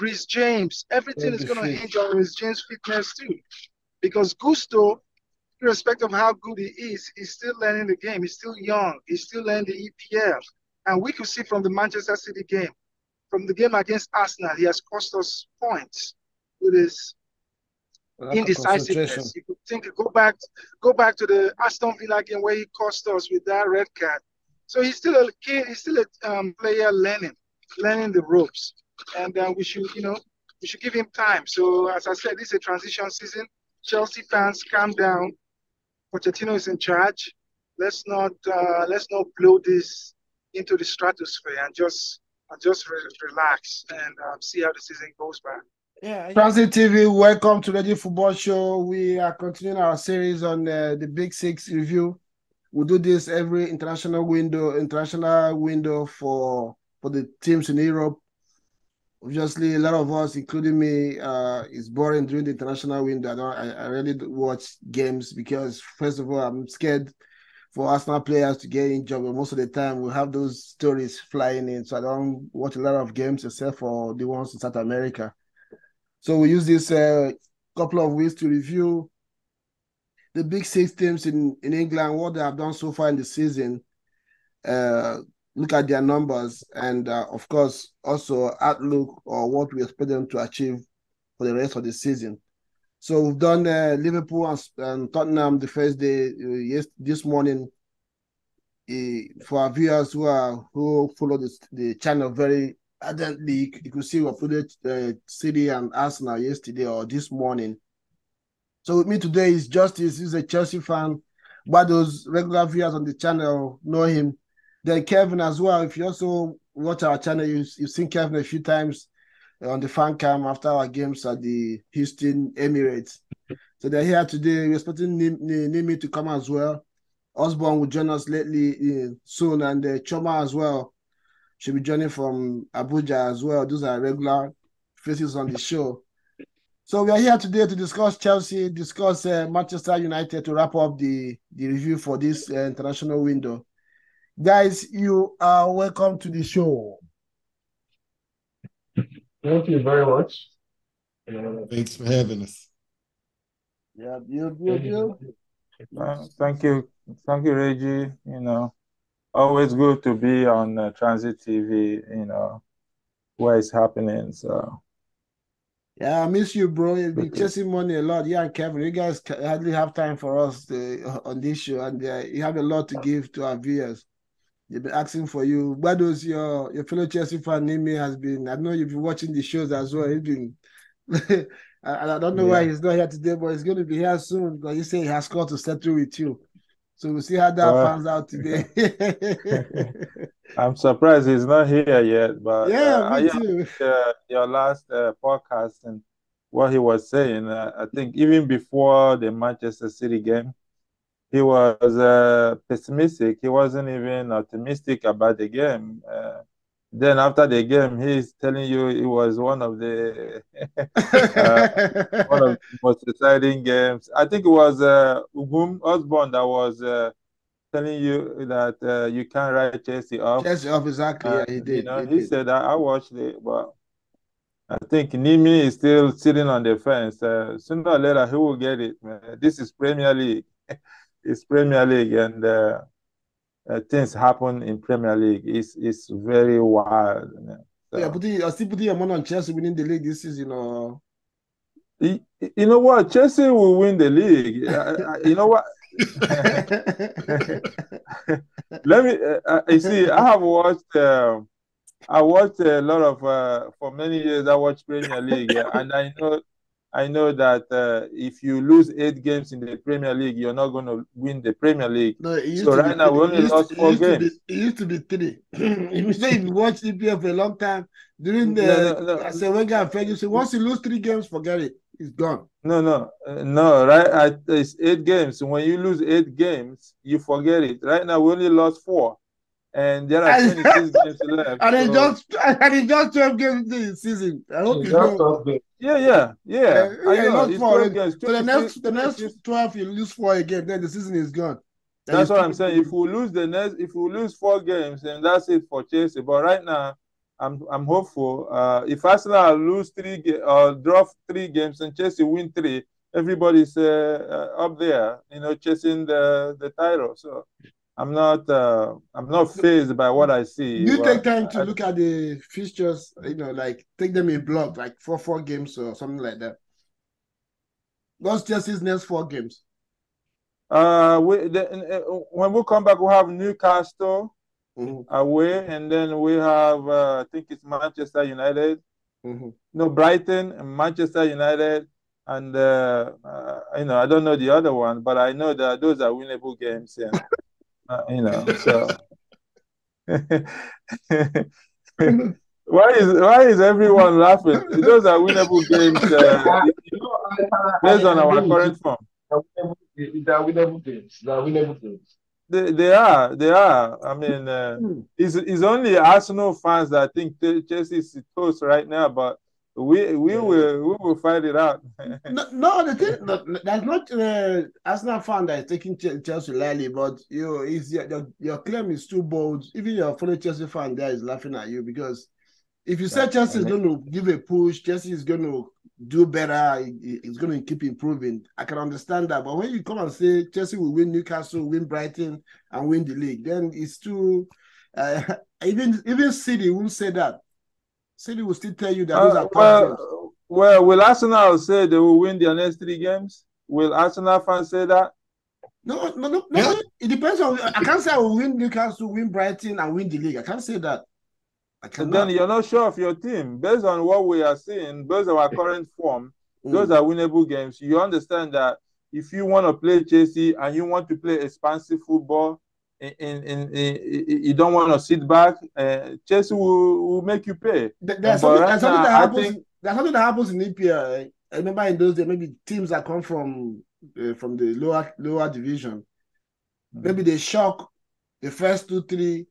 Reece James. Everything is going to hinge on Reece James' fitness too. Because Gusto, irrespective of how good he is, he's still learning the game. He's still young. He's still learning the EPL. And we could see from the Manchester City game, from the game against Arsenal, he has cost us points with his indecisiveness. You could think, go back to the Aston Villa game where he cost us with that red card. So he's still a kid. He's still a player learning the ropes, and we should give him time. So as I said, this is a transition season. Chelsea fans, calm down. Pochettino is in charge. Let's not blow this into the stratosphere and just relax and see how the season goes by. Yeah. Transit TV, welcome to Ready Football Show. We are continuing our series on the Big Six review. We do this every international window for the teams in Europe. Obviously, a lot of us, including me, it's boring during the international window. I really don't watch games because, first of all, I'm scared for Arsenal players to get injured. But most of the time, we have those stories flying in, so I don't watch a lot of games except for the ones in South America. So we use this couple of weeks to review the Big Six teams in England, what they have done so far in the season, look at their numbers, and of course, also outlook or what we expect them to achieve for the rest of the season. So we've done Liverpool and Tottenham the first day this morning. For our viewers who follow the channel very ardently, you could see we uploaded City and Arsenal yesterday or this morning. So with me today is Justice. He's a Chelsea fan. But those regular viewers on the channel know him. Then Kevin as well. If you also watch our channel, you've seen Kevin a few times on the fan cam after our games at the Houston Emirates. So they're here today. We're expecting Nimi to come as well. Osborne will join us soon, and Chioma as well. She'll be joining from Abuja as well. Those are regular faces on the show. So we are here today to discuss Chelsea, discuss Manchester United to wrap up the review for this international window. Guys, you are welcome to the show. Thank you very much. Thanks for having us. Yeah, you. Thank you, Reggie. Always good to be on Transit TV. Where it's happening. So yeah, I miss you, bro. You've been chasing money a lot. Yeah, and Kevin, you guys hardly have time for us on this show, and you have a lot to give to our viewers. They've been asking for you. Where does your fellow Chelsea fan Nimi has been? I know you've been watching the shows as well. He's been. I don't know why he's not here today, but he's going to be here soon because he said he has called to settle with you. So we'll see how that pans out today. I'm surprised he's not here yet, but me too. Your last podcast and what he was saying, I think even before the Manchester City game, he was pessimistic. He wasn't even optimistic about the game. Then after the game, he's telling you it was one of the most exciting games. I think it was Osborne that was telling you that you can't write Chelsea off. Chelsea off, exactly. Yeah, he did. He said that. I watched it, but I think Nimi is still sitting on the fence. Sooner or later, he will get it, man. This is Premier League. It's Premier League, and things happen in Premier League. It's very wild. So, yeah, still putting your money on Chelsea winning the league this season. You know what? Chelsea will win the league. You know what? Let me. You see, I watched a lot of for many years. I watched Premier League, and I know that if you lose 8 games in the Premier League, you're not going to win the Premier League. No, so right now, we only lost 4 games. It used to be 3. If you say you watch EPL for a long time, during the Wenger affair, you say once you lose 3 games, forget it. It's gone. No, right? It's 8 games. When you lose 8 games, you forget it. Right now, we only lost 4. And there are 26 games left. And it's just 12 games this season. I hope you know. Yeah. I lost 4 games. So the next 12, you lose 4 again, then the season is gone. That's what I'm saying. If we lose 4 games, then that's it for Chelsea. But right now, I'm hopeful. If Arsenal lose or draw 3 games and Chelsea win 3, everybody's up there, chasing the title. So I'm not fazed by what I see. You take time to look at the fixtures, like take them in block, like 4 games or something like that. What's Chelsea's next 4 games? When we come back, we have Newcastle away, and then we have I think it's Manchester United. No, Brighton and Manchester United, and I don't know the other one, but I know that those are winnable games, and so. Why is everyone laughing? Those are winnable games based on our current form. They are winnable games. They are winnable games. They are. I mean, it's only Arsenal fans that think Chelsea is close right now, but we will fight it out. No, the thing, that's not Arsenal fan that is taking Chelsea lightly, but your claim is too bold. Even your fellow Chelsea fan there is laughing at you, because if you say Chelsea is going to give a push, Chelsea is going to do better, it's going to keep improving, I can understand that. But when you come and say Chelsea will win Newcastle, win Brighton, and win the league, then it's too. Even City won't say that. City will still tell you that those are tough games. Well, will Arsenal say they will win their next 3 games? Will Arsenal fans say that? No. It depends on. I can't say I will win Newcastle, win Brighton, and win the league. I can't say that. Then you're not sure of your team. Based on what we are seeing, based on our current form, those are winnable games. You understand that if you want to play Chelsea and you want to play expansive football, you don't want to sit back, Chelsea will make you pay. There's something that happens in EPL. I remember in those days, maybe teams that come from the lower division, maybe they shock the first 2-3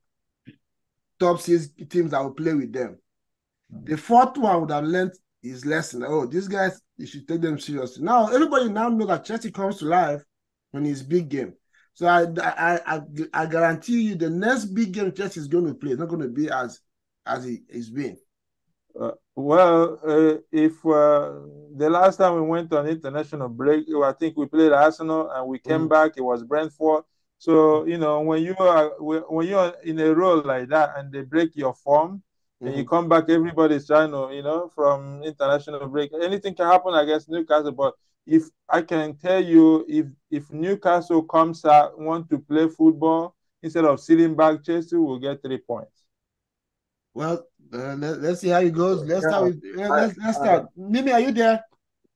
top 6 teams that will play with them. The 4th one would have learned his lesson. Oh, these guys, you should take them seriously. Now, everybody now knows that Chelsea comes to life when it's big game. So I guarantee you the next big game Chelsea is going to play is not going to be as it's been. If the last time we went on international break, I think we played Arsenal and we came back, it was Brentford. So, when you're in a role like that and they break your form and you come back, everybody's trying to, from international break, anything can happen against Newcastle. But if I can tell you, if Newcastle comes out, want to play football, instead of sitting back, Chelsea will get 3 points. Well, let's see how it goes. Let's start. Mimi, are you there?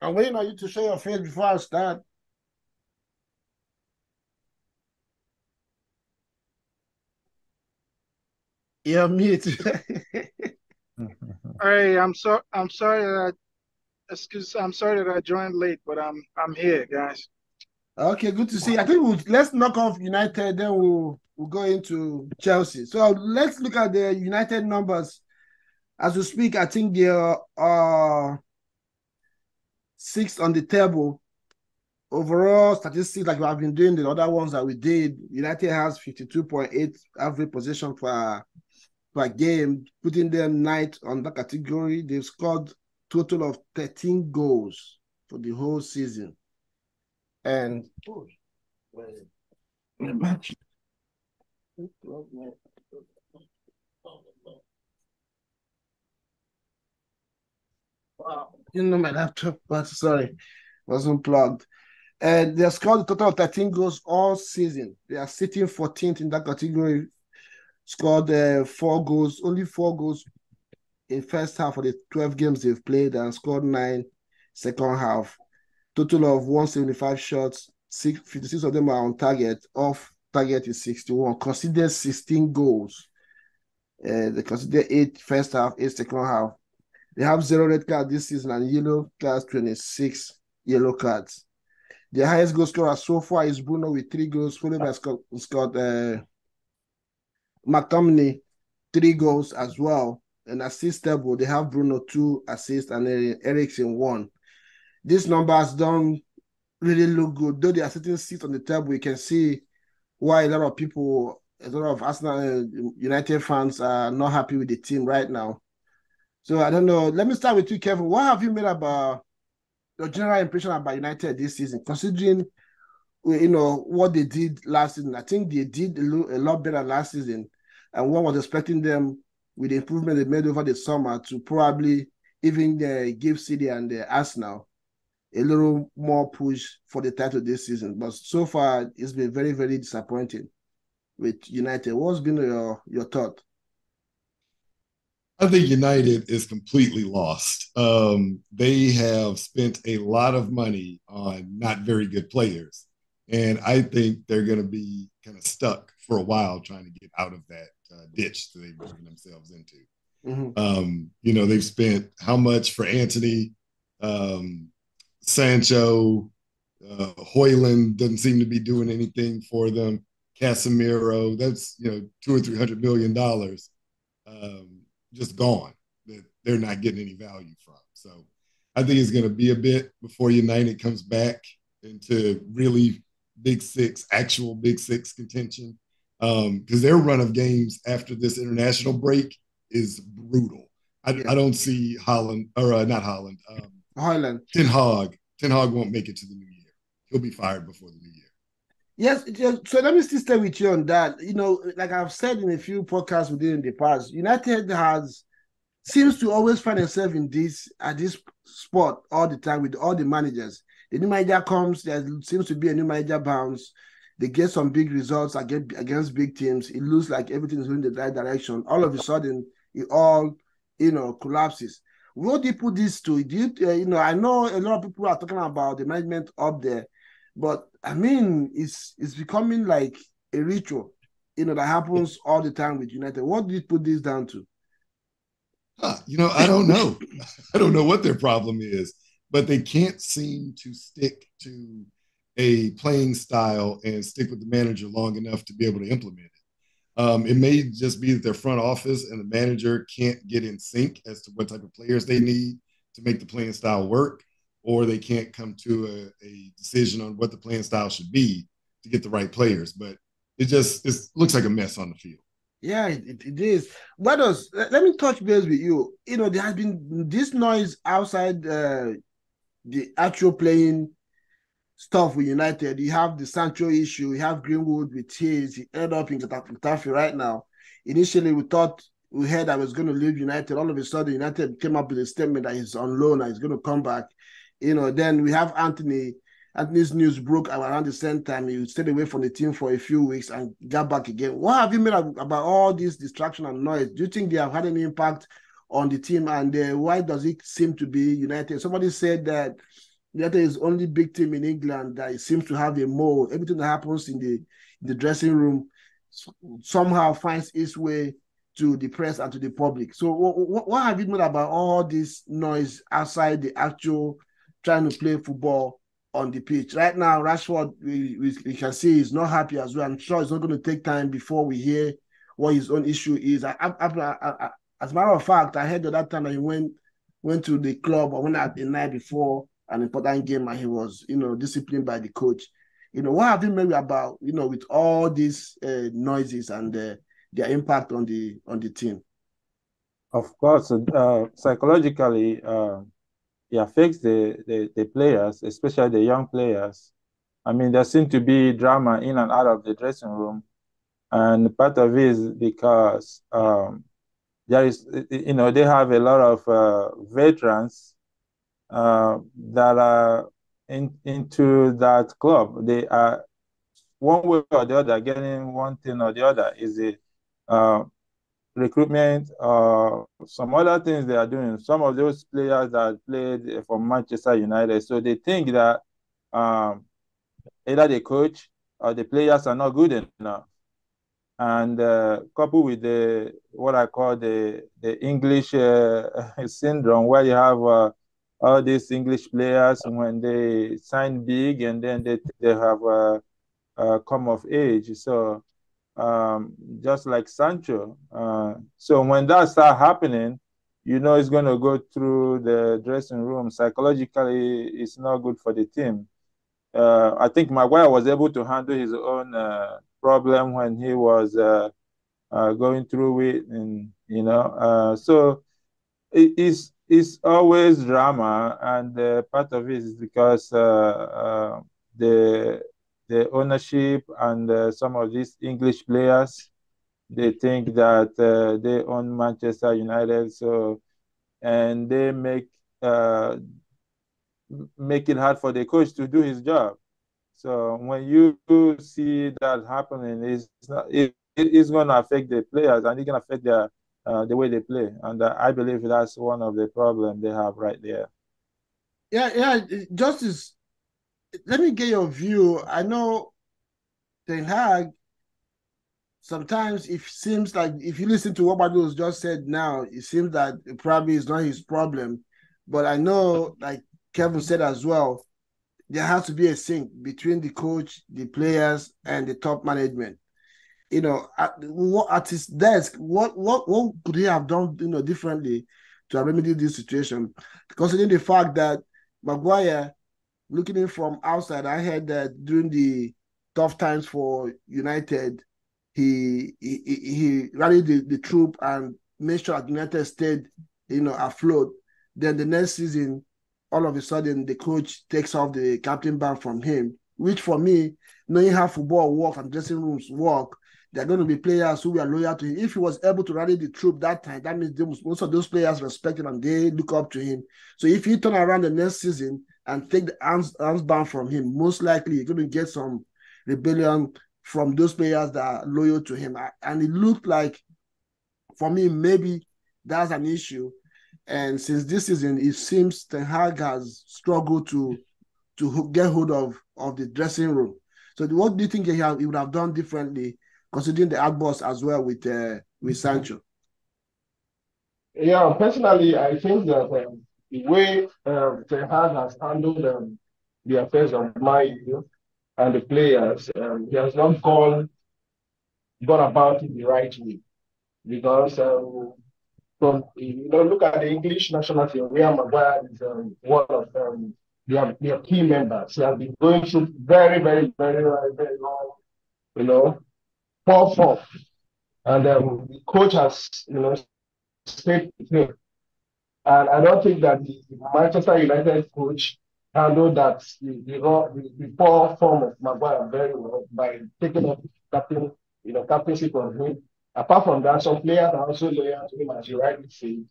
I'm waiting on you to show your face before I start. You're mute. Hey, I'm sorry that I'm sorry that I joined late, but I'm here, guys. Okay, good to see you. I think let's knock off United, then we'll go into Chelsea. So let's look at the United numbers. As we speak, I think they are 6th on the table. Overall statistics, like we have been doing the other ones that we did, United has 52.8 average possession per game, putting them 9th on that category. They've scored total of 13 goals for the whole season. And wow, my laptop, but sorry, wasn't plugged. And they scored a total of 13 goals all season. They are sitting 14th in that category. Scored 4 goals, only 4 goals in first half of the 12 games they've played, and scored 9 second half. Total of 175 shots, 56 of them are on target. Off target is 61. Considered 16 goals. They consider 8 first half, 8 second half. They have 0 red cards this season and yellow cards, 26 yellow cards. The highest goal scorer so far is Bruno with 3 goals, followed by Scott McTominay, 3 goals as well. And assist table, they have Bruno 2 assists and Eriksen 1. These numbers don't really look good. Though they are sitting 6th on the table, you can see why a lot of people a lot of Arsenal United fans are not happy with the team right now. So I don't know. Let me start with you, Kevin. What have you made about your general impression about United this season, considering what they did last season? I think they did a lot better last season, and one was expecting them with the improvement they made over the summer to probably even give City and Arsenal a little more push for the title this season. But so far, it's been very, very disappointing with United. What's been your thought? I think United is completely lost. They have spent a lot of money on not very good players. And I think they're going to be kind of stuck for a while trying to get out of that ditch that they've driven themselves into. Mm-hmm. They've spent how much for Anthony, Sancho, Højlund doesn't seem to be doing anything for them. Casemiro, that's $200 or $300 million just gone that they're not getting any value from. So I think it's going to be a bit before United comes back into really actual Big Six contention, because their run of games after this international break is brutal. I don't see Højlund. Ten Hag won't make it to the new year. He'll be fired before the new year. Yes, so let me still stay with you on that. Like I've said in a few podcasts we did in the past, United seems to always find itself at this spot all the time with all the managers. The new manager comes, there seems to be a new manager bounce. They get some big results against big teams. It looks like everything is going in the right direction. All of a sudden, it all collapses. What do you put this to? I know a lot of people are talking about the management up there, but I mean, it's becoming like a ritual, that happens all the time with United. What do you put this down to? I don't know. I don't know what their problem is, but they can't seem to stick to a playing style and stick with the manager long enough to be able to implement it. It may just be that their front office and the manager can't get in sync as to what type of players they need to make the playing style work, or they can't come to a decision on what the playing style should be to get the right players. But it looks like a mess on the field. Yeah, it is. Let me touch base with you. There has been this noise outside the actual playing stuff with United. You have the Sancho issue. You have Greenwood with his. He ended up in Getafe right now. Initially, we heard that he was going to leave United. All of a sudden, United came up with a statement that he's on loan and he's going to come back. Then we have Anthony. Anthony's news broke around the same time. He stayed away from the team for a few weeks and got back again. What have you made about all this distraction and noise? Do you think they have had any impact on the team? And why does it seem to be United? Somebody said that United is the only big team in England that it seems to have a mold. Everything that happens in the dressing room somehow finds its way to the press and to the public. So what have you made about all this noise outside the actual trying to play football on the pitch? Right now, Rashford, we can see he's not happy as well. I'm sure it's not going to take time before we hear what his own issue is. As a matter of fact, I heard that time that he went to the club or went out the night before an important game and he was, disciplined by the coach. What have you made about, with all these noises and their impact on the team? Of course, psychologically, it affects the players, especially the young players. I mean, there seems to be drama in and out of the dressing room. And part of it is because there is, they have a lot of veterans that are into that club. They are one way or the other getting one thing or the other. Is it recruitment or some other things they are doing? Some of those players that played for Manchester United, so they think that either the coach or the players are not good enough. And coupled with what I call the English syndrome, where you have all these English players when they sign big and then they have come of age. So just like Sancho. So when that starts happening, it's going to go through the dressing room. Psychologically, it's not good for the team. I think Maguire was able to handle his own problem when he was going through it, and so it's always drama, and part of it is because the ownership and some of these English players, they think that they own Manchester United, and they make it hard for the coach to do his job. So when you see that happening, it's going to affect the players, and it's going to affect the way they play. And I believe that's one of the problems they have right there. Yeah, Justice, let me get your view. I know Ten Hag, sometimes it seems like, if you listen to what Badu just said now, it seems that it probably is not his problem. But I know, like Kevin said as well, there has to be a sync between the coach, the players, and the top management. At his desk, what could he have done, differently to remedy this situation? Considering the fact that Maguire, looking in from outside, I heard that during the tough times for United, he rallied the troop and made sure that United stayed, afloat. Then the next season, all of a sudden, the coach takes off the captain band from him, which for me, knowing how football works and dressing rooms work, there are going to be players who are loyal to him. If he was able to rally the troop that time, that means most of those players respect him and they look up to him. So if you turn around the next season and take the arms band from him, most likely you're going to get some rebellion from those players that are loyal to him. And it looked like, for me, maybe that's an issue. And since this season, it seems Ten Hag has struggled to get hold of the dressing room. So what do you think he would have done differently, considering the outburst as well with Sancho? Yeah, personally, I think that the way Ten Hag has handled the affairs of Man U and the players, he has not gone about it the right way. Because look at the English national team, where Maguire is one of their key members. He has been going through very, very, very, very, very long, poor form. And the coach has, stayed with him. And I don't think that the Manchester United coach handled that the poor form of Maguire very well by taking up captaincy from him. Apart from that, some players are also loyal to him, as you rightly say.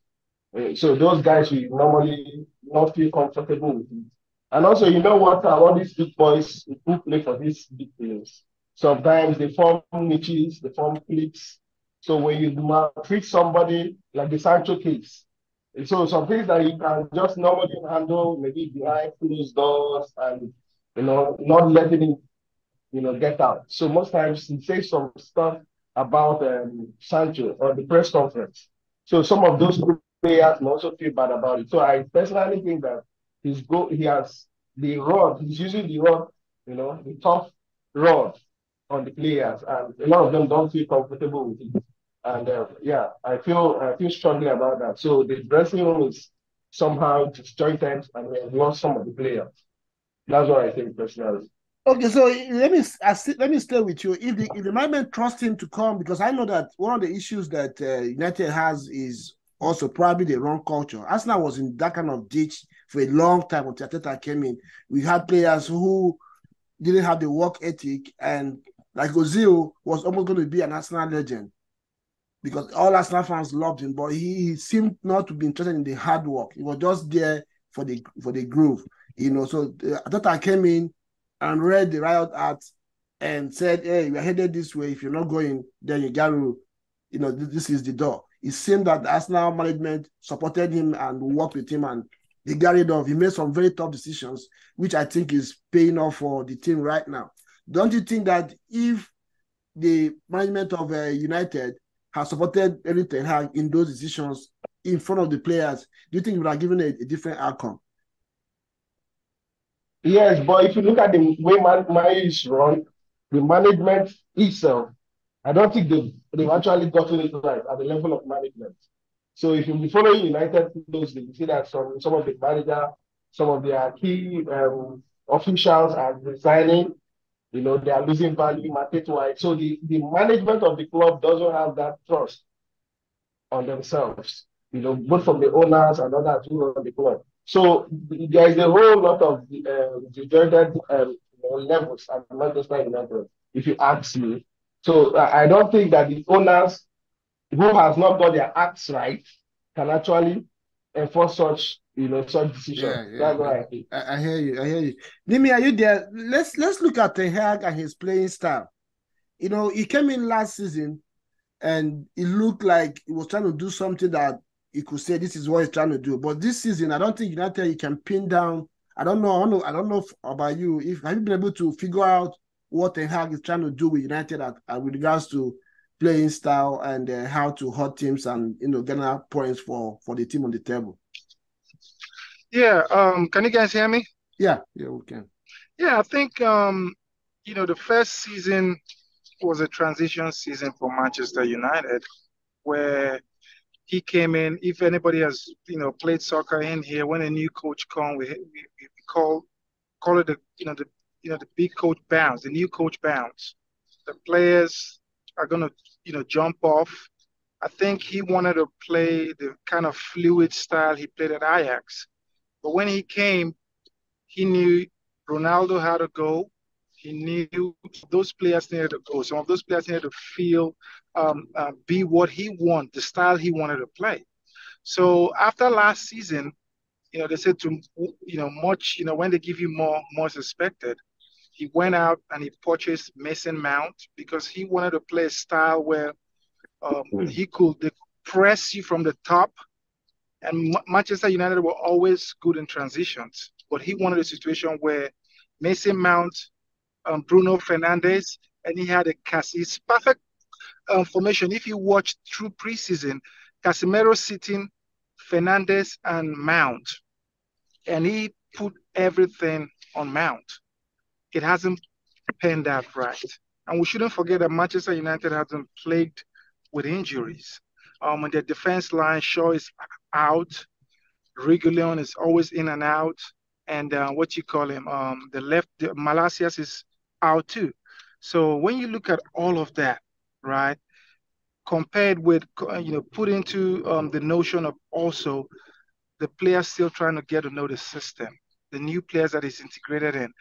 So those guys will normally not feel comfortable with it. And also, you know what? All these big boys who play for these big teams, sometimes they form niches, they form cliques. So when you maltreat somebody, like the Sancho case, so some things that you can just normally handle, maybe behind closed doors and, not letting him, get out. So most times he says some stuff about Sancho on the press conference. So some of those players may also feel bad about it. So I personally think that he has the rod, he's using the rod, the tough rod on the players, and a lot of them don't feel comfortable with it. And I feel strongly about that. So the dressing room is somehow disjointed, and we have lost some of the players. That's what I think personally. Okay, so let me stay with you. If the management trust him to come, because I know that one of the issues that United has is also probably the wrong culture. Arsenal was in that kind of ditch for a long time until Arteta came in. We had players who didn't have the work ethic, and like Ozil was almost going to be an Arsenal legend because all Arsenal fans loved him, but he seemed not to be interested in the hard work. He was just there for the groove, So Arteta came in and read the riot act and said, "Hey, we're headed this way. If you're not going, then you got to, this is the door." It seemed that the Arsenal management supported him and worked with him, and he got rid of. He made some very tough decisions, which I think is paying off for the team right now. Don't you think that if the management of United has supported Erik ten Hag in those decisions in front of the players, do you think it would have given a different outcome? Yes, but if you look at the way Man is run, the management itself, I don't think they've actually gotten it right at the level of management. So if you be following United closely, you see that some of the manager, some of their key officials are resigning. You know, they are losing value market-wide. So the management of the club doesn't have that trust on themselves, you know, both from the owners and others who run the club. So there is a whole lot of degenerated levels at Manchester United, if you ask me. So I don't think that the owners who has not got their acts right can actually enforce such, you know, such decisions. That's what I think. I hear you. I hear you. Nimi, are you there? Let's look at Ten Hag and his playing style. You know, he came in last season and it looked like he was trying to do something that he could say this is what he's trying to do. But this season, I don't think United you can pin down. I don't know about you. Have you been able to figure out what Ten Hag is trying to do with United with regards to playing style and how to hurt teams and, you know, get points for the team on the table? Yeah. Can you guys hear me? Yeah, we can. Yeah, I think you know, the first season was a transition season for Manchester United, where he came in. If anybody has, you know, played soccer in here, when a new coach comes, we call it the big coach bounce, the new coach bounce. The players are gonna, you know, jump off. I think he wanted to play the kind of fluid style he played at Ajax. But when he came, he knew Ronaldo had to go. He knew those players needed to go. Some of those players needed to feel, be what he wanted, the style he wanted to play. So after last season, you know, they said to, you know, much, you know, when they give you more suspected, he went out and he purchased Mason Mount because he wanted to play a style where he could press you from the top. And Manchester United were always good in transitions, but he wanted a situation where Mason Mount, Bruno Fernandes, and he had a Cassis perfect formation. If you watch through preseason, Casemiro sitting, Fernandes and Mount, and he put everything on Mount. It hasn't panned out right, and we shouldn't forget that Manchester United has been plagued with injuries. On their defense line, Shaw is out, Reguilon is always in and out, and the Malacias is out too. So when you look at all of that, right, compared with, you know, put into the notion of also the players still trying to get to know the system, the new players that is integrated in.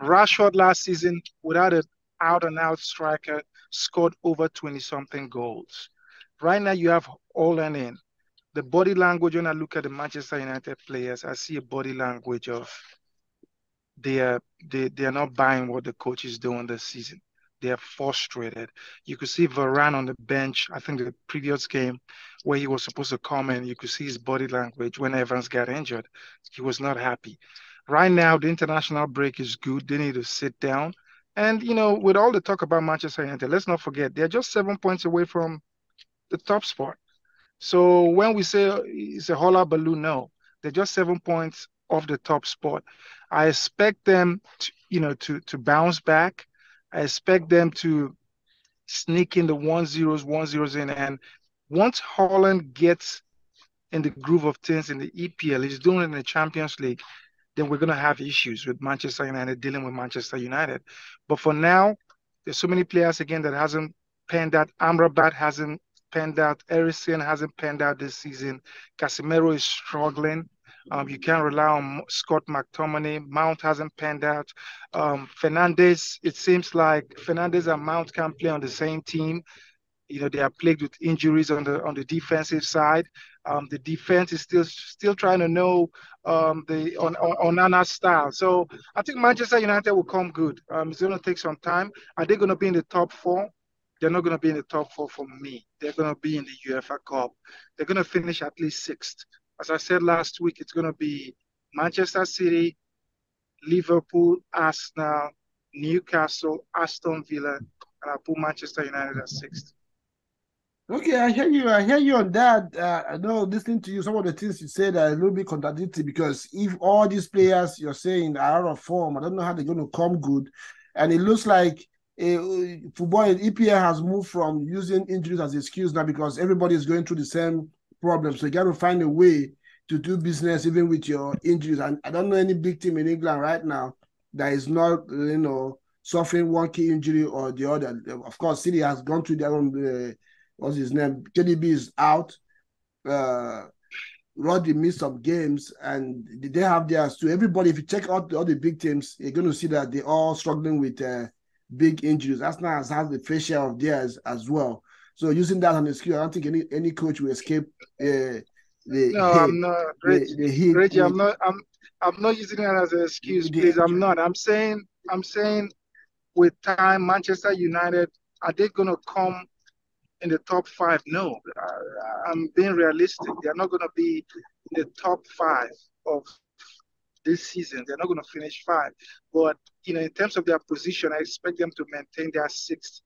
Rashford last season, without an out-and-out striker, scored over 20-something goals. Right now, you have Haaland in. The body language, when I look at the Manchester United players, I see a body language of they are not buying what the coach is doing this season. They are frustrated. You could see Varane on the bench, I think the previous game, where he was supposed to come in. You could see his body language when Evans got injured. He was not happy. Right now, the international break is good. They need to sit down. And, you know, with all the talk about Manchester United, let's not forget, they're just 7 points away from the top spot. So when we say it's a holler balloon, no, they're just 7 points off the top spot. I expect them to bounce back. I expect them to sneak in the 1-0s in. And once Haaland gets in the groove of things in the EPL, he's doing it in the Champions League, then we're going to have issues with Manchester United dealing with Manchester United. But for now, there's so many players, again, that hasn't panned out. Amrabat hasn't panned out. Eriksen hasn't panned out this season. Casemiro is struggling. You can't rely on Scott McTominay. Mount hasn't panned out. Fernandes, it seems like Fernandes and Mount can't play on the same team. You know, they are plagued with injuries on the defensive side. The defense is still trying to know on Nana's style. So I think Manchester United will come good. It's going to take some time. Are they going to be in the top four? They're not going to be in the top four for me. They're going to be in the UEFA Cup. They're going to finish at least sixth. As I said last week, it's going to be Manchester City, Liverpool, Arsenal, Newcastle, Aston Villa, and I'll put Manchester United at sixth. Okay, I hear you on that. I know, listening to you, some of the things you said are a little bit contradictory, because if all these players you're saying are out of form, I don't know how they're going to come good. And it looks like football in EPL has moved from using injuries as an excuse now, because everybody is going through the same problem. So you got to find a way to do business even with your injuries. And I don't know any big team in England right now that is not, suffering one key injury or the other. Of course, City has gone through their own, what's his name? KDB is out. Rodri missed some games, and they have theirs too. Everybody, if you check out all the big teams, you're going to see that they're all struggling with big injuries. Arsenal has the fair share of theirs as well. So using that on the skill, I don't think any coach will escape I'm not. Reggie, I'm not using it as an excuse, please. I'm not. I'm saying with time, Manchester United, are they going to come in the top 5? No. I'm being realistic. They're not going to be in the top 5 of this season. They're not going to finish 5. But, in terms of their position, I expect them to maintain their sixth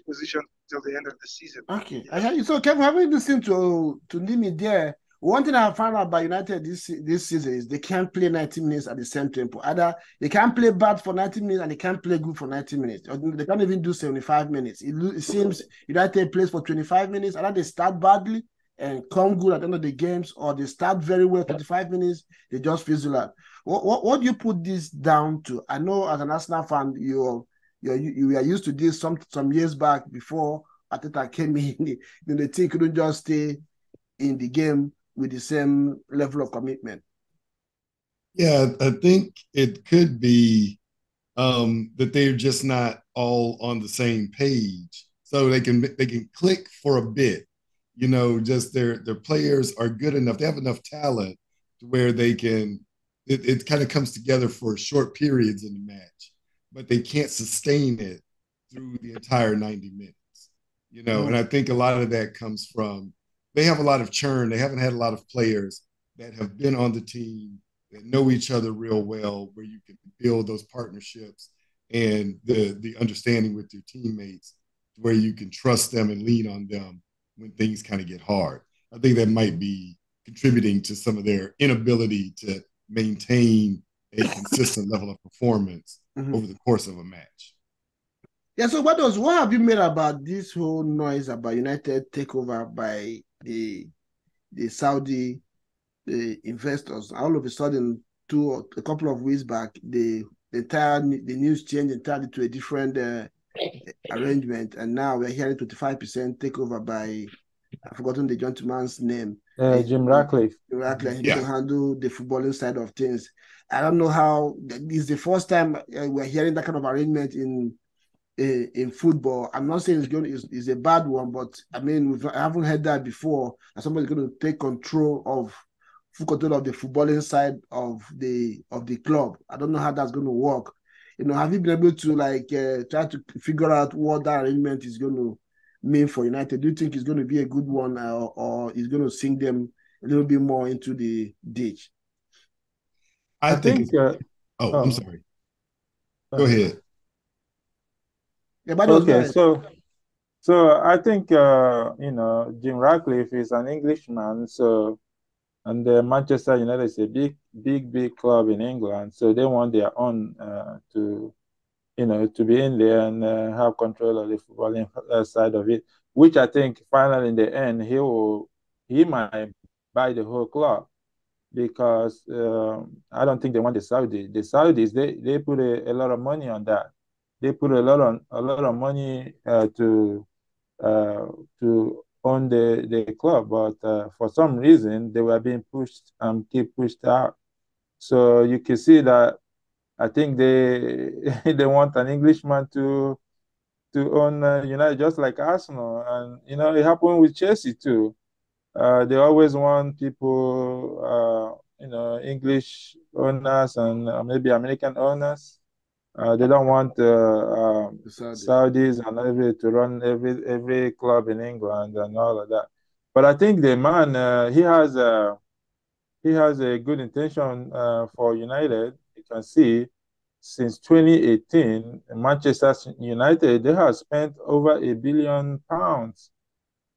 position till the end of the season. Okay. So, Kevin, have you listened to Nimi there? One thing I found out about United this season is they can't play 90 minutes at the same tempo. Either they can't play bad for 90 minutes and they can't play good for 90 minutes. Or they can't even do 75 minutes. It seems United plays for 25 minutes. Either they start badly and come good at the end of the games, or they start very well 25 minutes, they just fizzle out. What do you put this down to? I know as an Arsenal fan, you were used to this some years back before Arteta came in. The team couldn't just stay in the game with the same level of commitment. Yeah, I think it could be that they're just not all on the same page. So they can click for a bit. Just their players are good enough. They have enough talent to where they can. It kind of comes together for short periods in the match, but they can't sustain it through the entire 90 minutes. And I think a lot of that comes from they have a lot of churn. They haven't had a lot of players that have been on the team that know each other real well, where you can build those partnerships and the understanding with your teammates, where you can trust them and lean on them when things kind of get hard. I think that might be contributing to some of their inability to maintain a consistent level of performance over the course of a match. Yeah, so what have you made about this whole noise about United takeover by the Saudi investors? All of a sudden, a couple of weeks back, the news changed entirely to a different arrangement, and now we're hearing 25% takeover by, I've forgotten the gentleman's name. Jim Ratcliffe. He can handle the footballing side of things. I don't know how. This is the first time we're hearing that kind of arrangement in football. I'm not saying it's a bad one, but I mean, I haven't heard that before. And somebody's going to take full control of the footballing side of the club. I don't know how that's going to work. Have you been able to try to figure out what that arrangement is going to mean for United? Do you think it's going to be a good one, or is going to sink them a little bit more into the ditch? I think. I'm sorry. Go ahead. Yeah, but okay, so I think Jim Ratcliffe is an Englishman, and Manchester United is a big club in England, so they want their own to be in there and have control of the footballing side of it, which I think finally in the end he might buy the whole club, because I don't think they want the Saudis. The Saudis they put a lot of money on that. They put a lot of money to own the club, but for some reason they were being pushed and keep pushed out. So you can see that I think they want an Englishman to own United, just like Arsenal, and it happened with Chelsea too. They always want people, English owners and maybe American owners. They don't want Saudis and to run every club in England and all of that. But I think the man he has a good intention for United. You can see since 2018, Manchester United, they have spent over £1 billion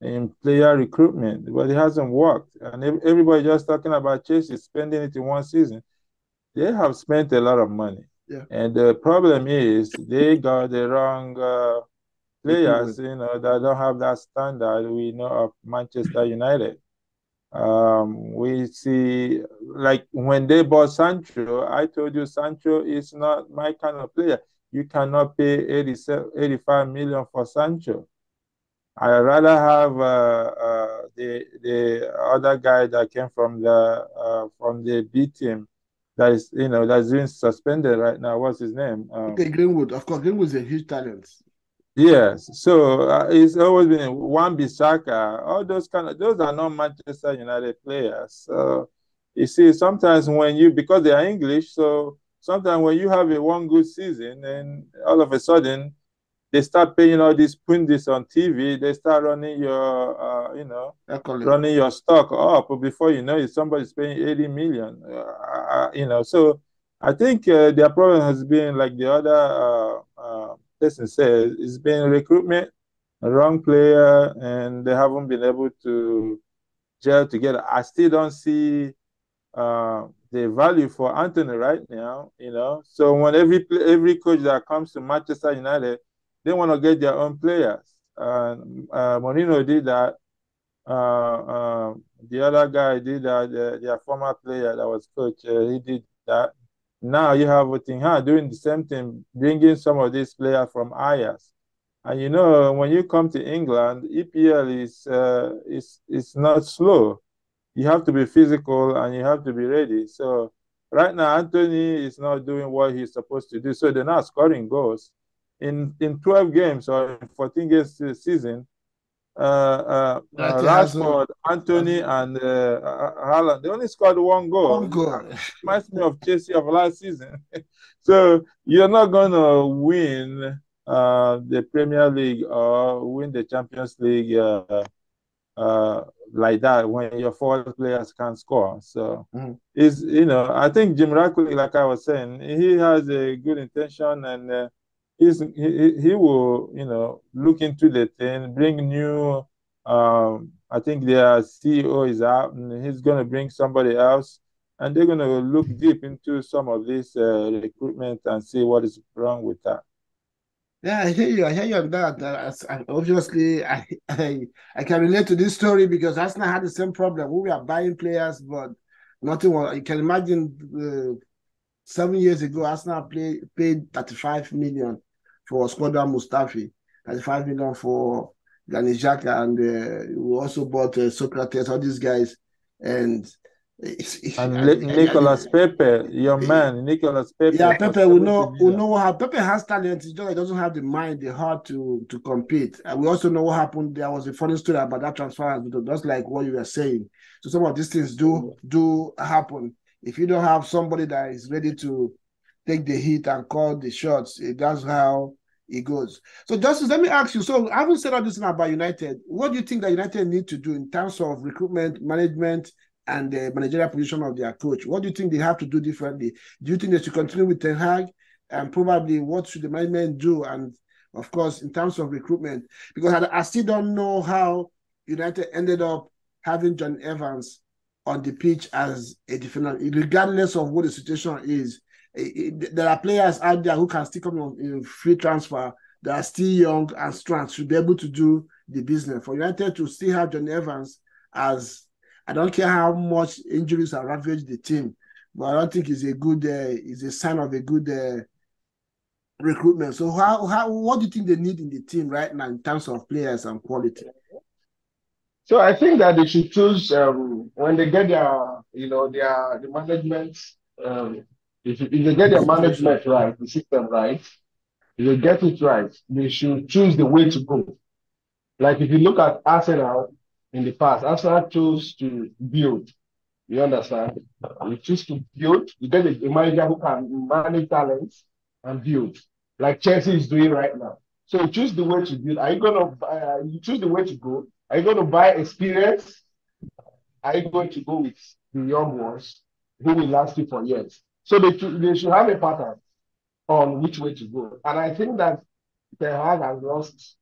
in player recruitment, but it hasn't worked. And everybody just talking about Chelsea spending it in one season. They have spent a lot of money. Yeah. And the problem is they got the wrong players, that don't have that standard we know of Manchester United. We see, like when they bought Sancho, I told you Sancho is not my kind of player. You cannot pay 85 million for Sancho. I'd rather have the other guy that came from the B team that is that's being suspended right now. What's his name? Okay, Greenwood. Of course, Greenwood is a huge talent. Yes, so it's always been Wan-Bissaka. All those are not Manchester United players. So you see, sometimes because they are English, so sometimes when you have one good season, and all of a sudden they start paying all these pundits on TV, they start running your running your stock up. Before you know it, somebody's paying 80 million. So I think their problem has been, like the other person said, it's been recruitment, a wrong player, and they haven't been able to gel together. I still don't see the value for Anthony right now, So when every coach that comes to Manchester United, they want to get their own players. Mourinho did that. The other guy did that. Their former player that was coach, he did that. Now you have Ten Hag doing the same thing, bringing some of these players from Ajax. And when you come to England, EPL is not slow. You have to be physical and you have to be ready. So right now, Anthony is not doing what he's supposed to do. So they're not scoring goals. In 12 games or 14 games this season, Rashford, Anthony, and Haaland, they only scored one goal. Reminds me of Chelsea of last season. So you're not going to win the Premier League or win the Champions League like that when your forward players can't score. So I think Jim Ratcliffe, like I was saying, he has a good intention, and he will look into the thing, bring new. I think their CEO is out, and he's going to bring somebody else, and they're going to look deep into some of this recruitment and see what is wrong with that. Yeah, I hear you on that. Obviously, I can relate to this story because Arsenal had the same problem. We were buying players, but nothing was. You can imagine 7 years ago, Arsenal paid 35 million for Skoda Mustafi, 35 million for Granit Xhaka, and we also bought Socrates, all these guys, and Nicolas Pepe, your man, Nicolas Pepe. Yeah, Pepe, we know how Pepe has talent. He doesn't have the mind, the heart to compete. And we also know what happened. There was a funny story about that transfer, just like what you were saying. So some of these things do happen. If you don't have somebody that is ready to take the hit and call the shots, that's how it goes. So, Justice, let me ask you. So, I haven't said all this about United. What do you think that United need to do in terms of recruitment, management, and the managerial position of their coach? What do you think they have to do differently? Do you think they should continue with Ten Hag? And probably what should the management do? And of course, in terms of recruitment, because I still don't know how United ended up having John Evans on the pitch as a defender, regardless of what the situation is. There are players out there who can still come in free transfer that are still young and strong, should be able to do the business. For United to still have John Evans as, I don't care how much injuries have ravaged the team, but I don't think it's a sign of a good recruitment. So what do you think they need in the team right now in terms of players and quality? So I think that they should choose when they get the management. If they get their management right, the system right, if they get it right, they should choose the way to go. Like if you look at Arsenal in the past, Arsenal chose to build. You understand? You choose to build. You get a manager who can manage talents and build, like Chelsea is doing right now. So you choose the way to build. Are you going to you choose the way to go? Are you going to buy experience? Are you going to go with the young ones who will last you for years? So they should have a pattern on which way to go. And I think that Ten Hag has lost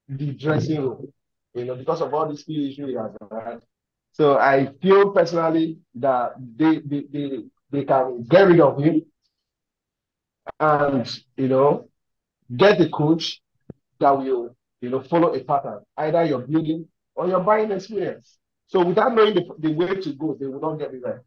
the dressing room, because of all the skill issues he has had. So I feel personally that they can get rid of him and get a coach that will follow a pattern. Either you're building or you're buying experience. So without knowing the way to go, they will not get it right.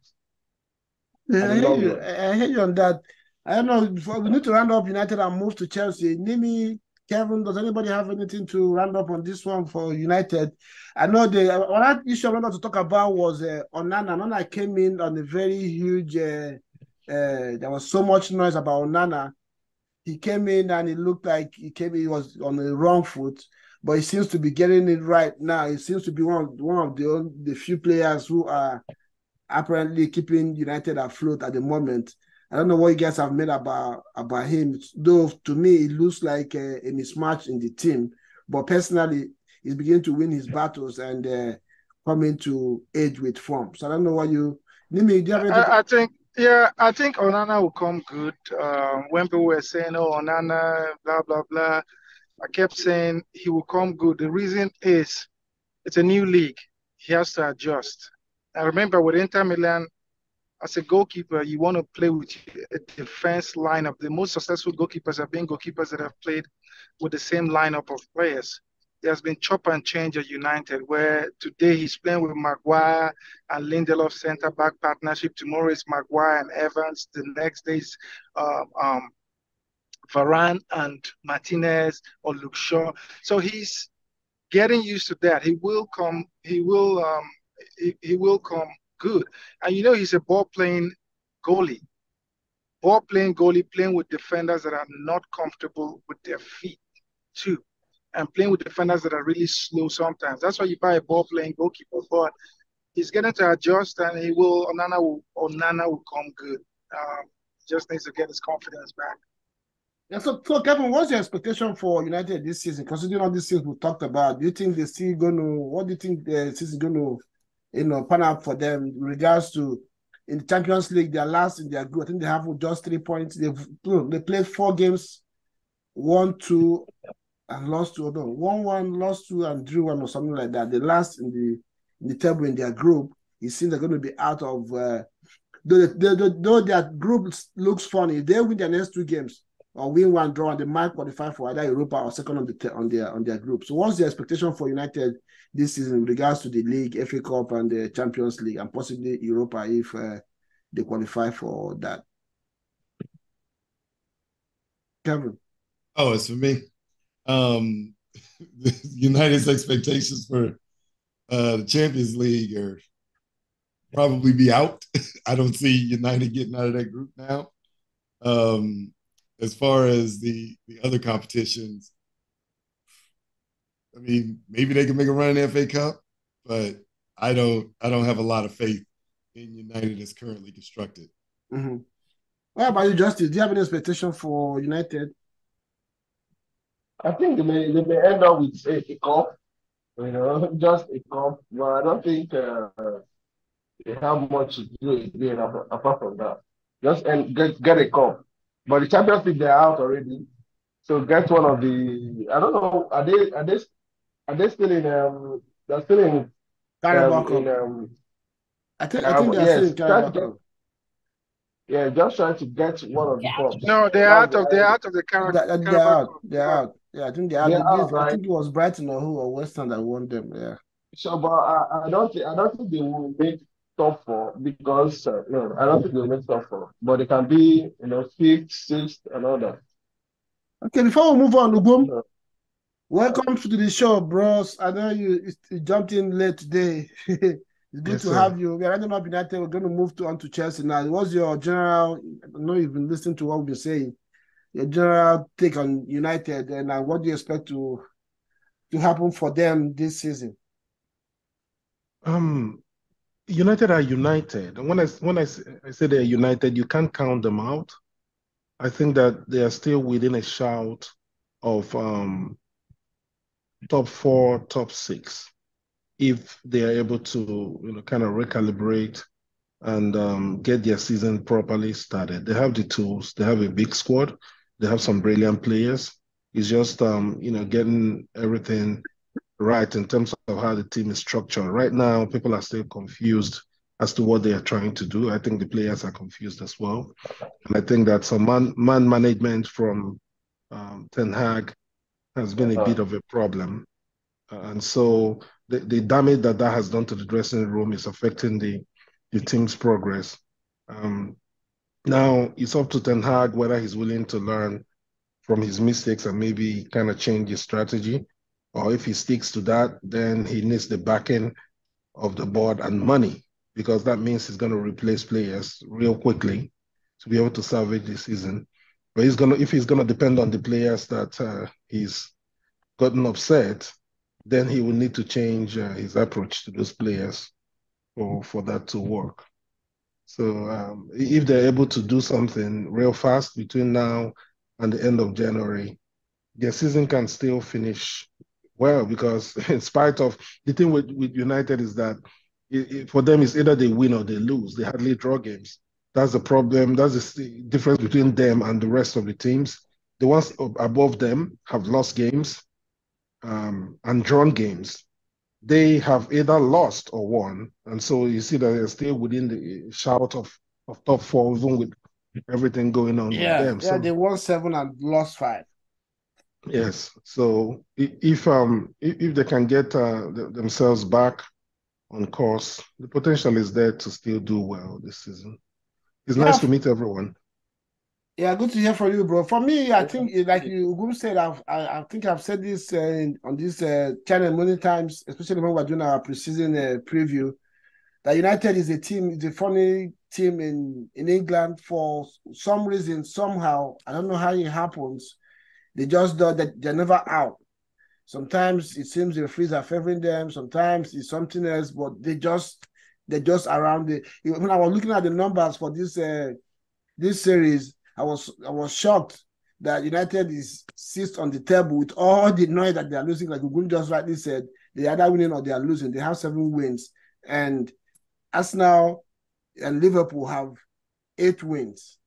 Yeah, I hear you on that. I don't know. We need to round up United and move to Chelsea. Nimi, Kevin, does anybody have anything to round up on this one for United? I know one issue I wanted to talk about was Onana. Onana came in on a very huge. There was so much noise about Onana. He came in and it looked like he was on the wrong foot, but he seems to be getting it right now. He seems to be one of the few players who are apparently keeping United afloat at the moment. I don't know what you guys have made about him. Though to me, it looks like a mismatch in the team. But personally, he's beginning to win his battles and coming to age with form. So I don't know what you. Nimi, do you have anything? I think Onana will come good. When people were saying, "Oh, Onana, blah blah blah," I kept saying he will come good. The reason is it's a new league. He has to adjust. I remember with Inter Milan, as a goalkeeper, you want to play with a defense lineup. The most successful goalkeepers have been goalkeepers that have played with the same lineup of players. There's been chop and change at United, where today he's playing with Maguire and Lindelof centre-back partnership. Tomorrow it's Maguire and Evans. The next day is Varane and Martinez or Luke Shaw. So he's getting used to that. He will come good. And he's a ball-playing goalie. Ball-playing goalie, playing with defenders that are not comfortable with their feet too. And playing with defenders that are really slow sometimes. That's why you buy a ball-playing goalkeeper. But he's getting to adjust, and Onana will come good. Just needs to get his confidence back. Yeah, so Kevin, what's your expectation for United this season? Considering all these things we talked about, do you think they're still going to? What do you think the season going to, pan out for them in regards to in the Champions League? They're last in their group. I think they have just 3 points. They played 4 games, 1, 2. And lost 2, 1-1, lost 2, and drew 1 or something like that. The last in the table in their group, it seems they're going to be out of. Though their group looks funny, if they win their next 2 games or win 1 draw, and they might qualify for either Europa or second on their group. So, what's the expectation for United this season in regards to the league, FA Cup, and the Champions League, and possibly Europa if they qualify for that? Kevin. Oh, it's for me. United's expectations for the Champions League are probably be out. I don't see United getting out of that group now. As far as the other competitions, I mean, maybe they can make a run in the FA Cup, but I don't have a lot of faith in United as currently constructed. Mm-hmm. What about you, Justice? Do you have any expectation for United? I think they may end up with a cup, just a cup. But I don't think they have much to do again apart from that. Just get a cup. But the Champions League, they're out already. So get one of the. I don't know. Are they still in? They're still in. Carabao. I think they're still in Carabao. Yeah, just trying to get one of the cups. No, they're out of the Carabao. They're out. Yeah, I think they're out. Right? I think it was Brighton or West Ham that won them. Yeah. So, but I don't think they will make top 4 because no, I don't think they will make top 4. But they can be 5th, 6th, and all that. Okay, before we move on, Ubum, welcome to the show, bros. I know you jumped in late today. It's good to have you. We're running up United. We're going to move on to Chelsea now. What's your general? I know you've been listening to what we've been saying. Your general take on United and what do you expect to happen for them this season? United are united. And when I say they're united, you can't count them out. I think that they are still within a shout of top 4, top 6. If they are able to, kind of recalibrate and get their season properly started. They have the tools. They have a big squad. They have some brilliant players. It's just, getting everything right in terms of how the team is structured. Right now, people are still confused as to what they are trying to do. I think the players are confused as well. And I think that some man management from Ten Hag has been a bit of a problem. And so the damage that has done to the dressing room is affecting the team's progress. Now it's up to Ten Hag whether he's willing to learn from his mistakes and maybe kind of change his strategy, or if he sticks to that, then he needs the backing of the board and money, because that means he's going to replace players real quickly to be able to salvage the season. But if he's gonna depend on the players that he's gotten upset, then he will need to change his approach to those players for that to work. So if they're able to do something real fast between now and the end of January, their season can still finish well, because in spite of the thing with United is that for them it's either they win or they lose. They hardly draw games. That's the problem. That's the difference between them and the rest of the teams. The ones above them have lost games and drawn games. They have either lost or won. And so you see that they're still within the shout of top four, even with everything going on with them. Yeah, they won 7 and lost 5. Yes. So if they can get themselves back on course, the potential is there to still do well this season. It's nice to meet everyone. Yeah, good to hear from you, bro. For me, I think, like you said, I think I've said this on this channel many times, especially when we're doing our preseason preview, that United is a funny team in England. For some reason, somehow, I don't know how it happens, they just do that. They're never out. Sometimes it seems the referees are favoring them. Sometimes it's something else, but they're just around it. When I was looking at the numbers for this series, I was shocked that United is sixth on the table with all the noise that they are losing. Like Ugun just rightly said, they are either winning or they are losing. They have 7 wins, and Arsenal and Liverpool have 8 wins.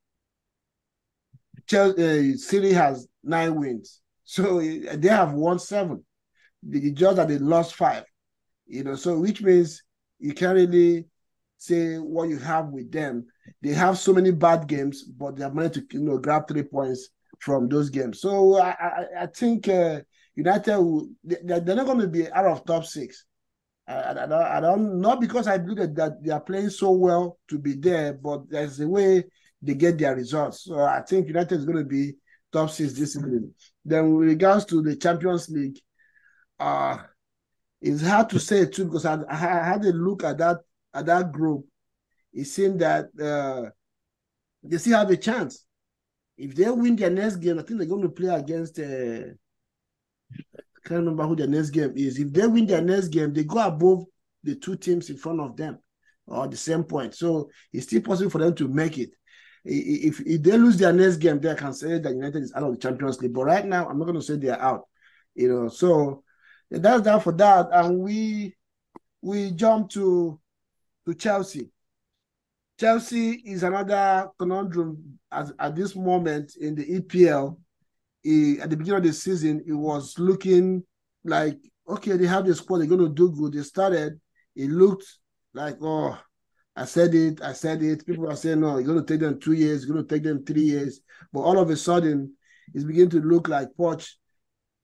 City has 9 wins, so they have won 7. Just that they lost 5. So which means you can't really say what you have with them. They have so many bad games, but they have managed to grab 3 points from those games. So I think United they're not going to be out of top 6. I don't, not because I believe that they are playing so well to be there, but there's a way they get their results. So I think United is going to be top 6 this season. Then with regards to the Champions League, it's hard to say too, because I had a look at that group. It seemed that they still have a chance. If they win their next game, I think they're going to play against I can't remember who their next game is. If they win their next game, they go above the 2 teams in front of them, or the same point. So it's still possible for them to make it. If they lose their next game, they can say that United is out of the Champions League. But right now, I'm not going to say they're out. So that's that for that. And we jump to Chelsea. Chelsea is another conundrum at this moment in the EPL. At the beginning of the season, it was looking like, okay, they have the squad, they're going to do good. They started, it looked like, oh, I said it. People are saying, no, it's going to take them 2 years, it's going to take them 3 years. But all of a sudden, it's beginning to look like Poch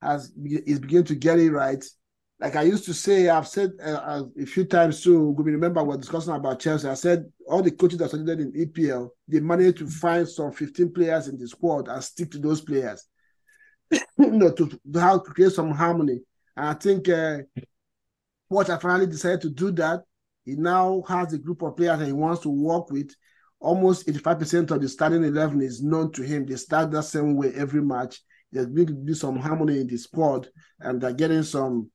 is beginning to get it right. Like I used to say, I've said a few times too, we remember we're discussing about Chelsea. I said all the coaches that started in EPL, they managed to find some 15 players in the squad and stick to those players, to how to create some harmony. And I think Poch has finally decided to do that. He now has a group of players that he wants to work with. Almost 85% of the starting 11 is known to him. They start that same way every match. There's going to be some harmony in the squad, and they're getting some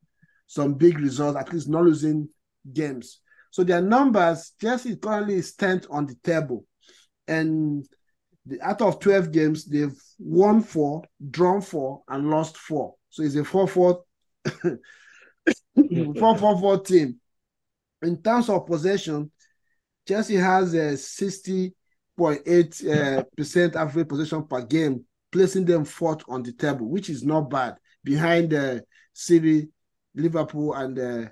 big results, at least not losing games. So their numbers, Chelsea currently is 10th on the table. And out of 12 games, they've won 4, drawn 4, and lost 4. So it's a 4-4 4-4-4 team. In terms of possession, Chelsea has a 60.8% average possession per game, placing them 4th on the table, which is not bad, behind City, Liverpool, and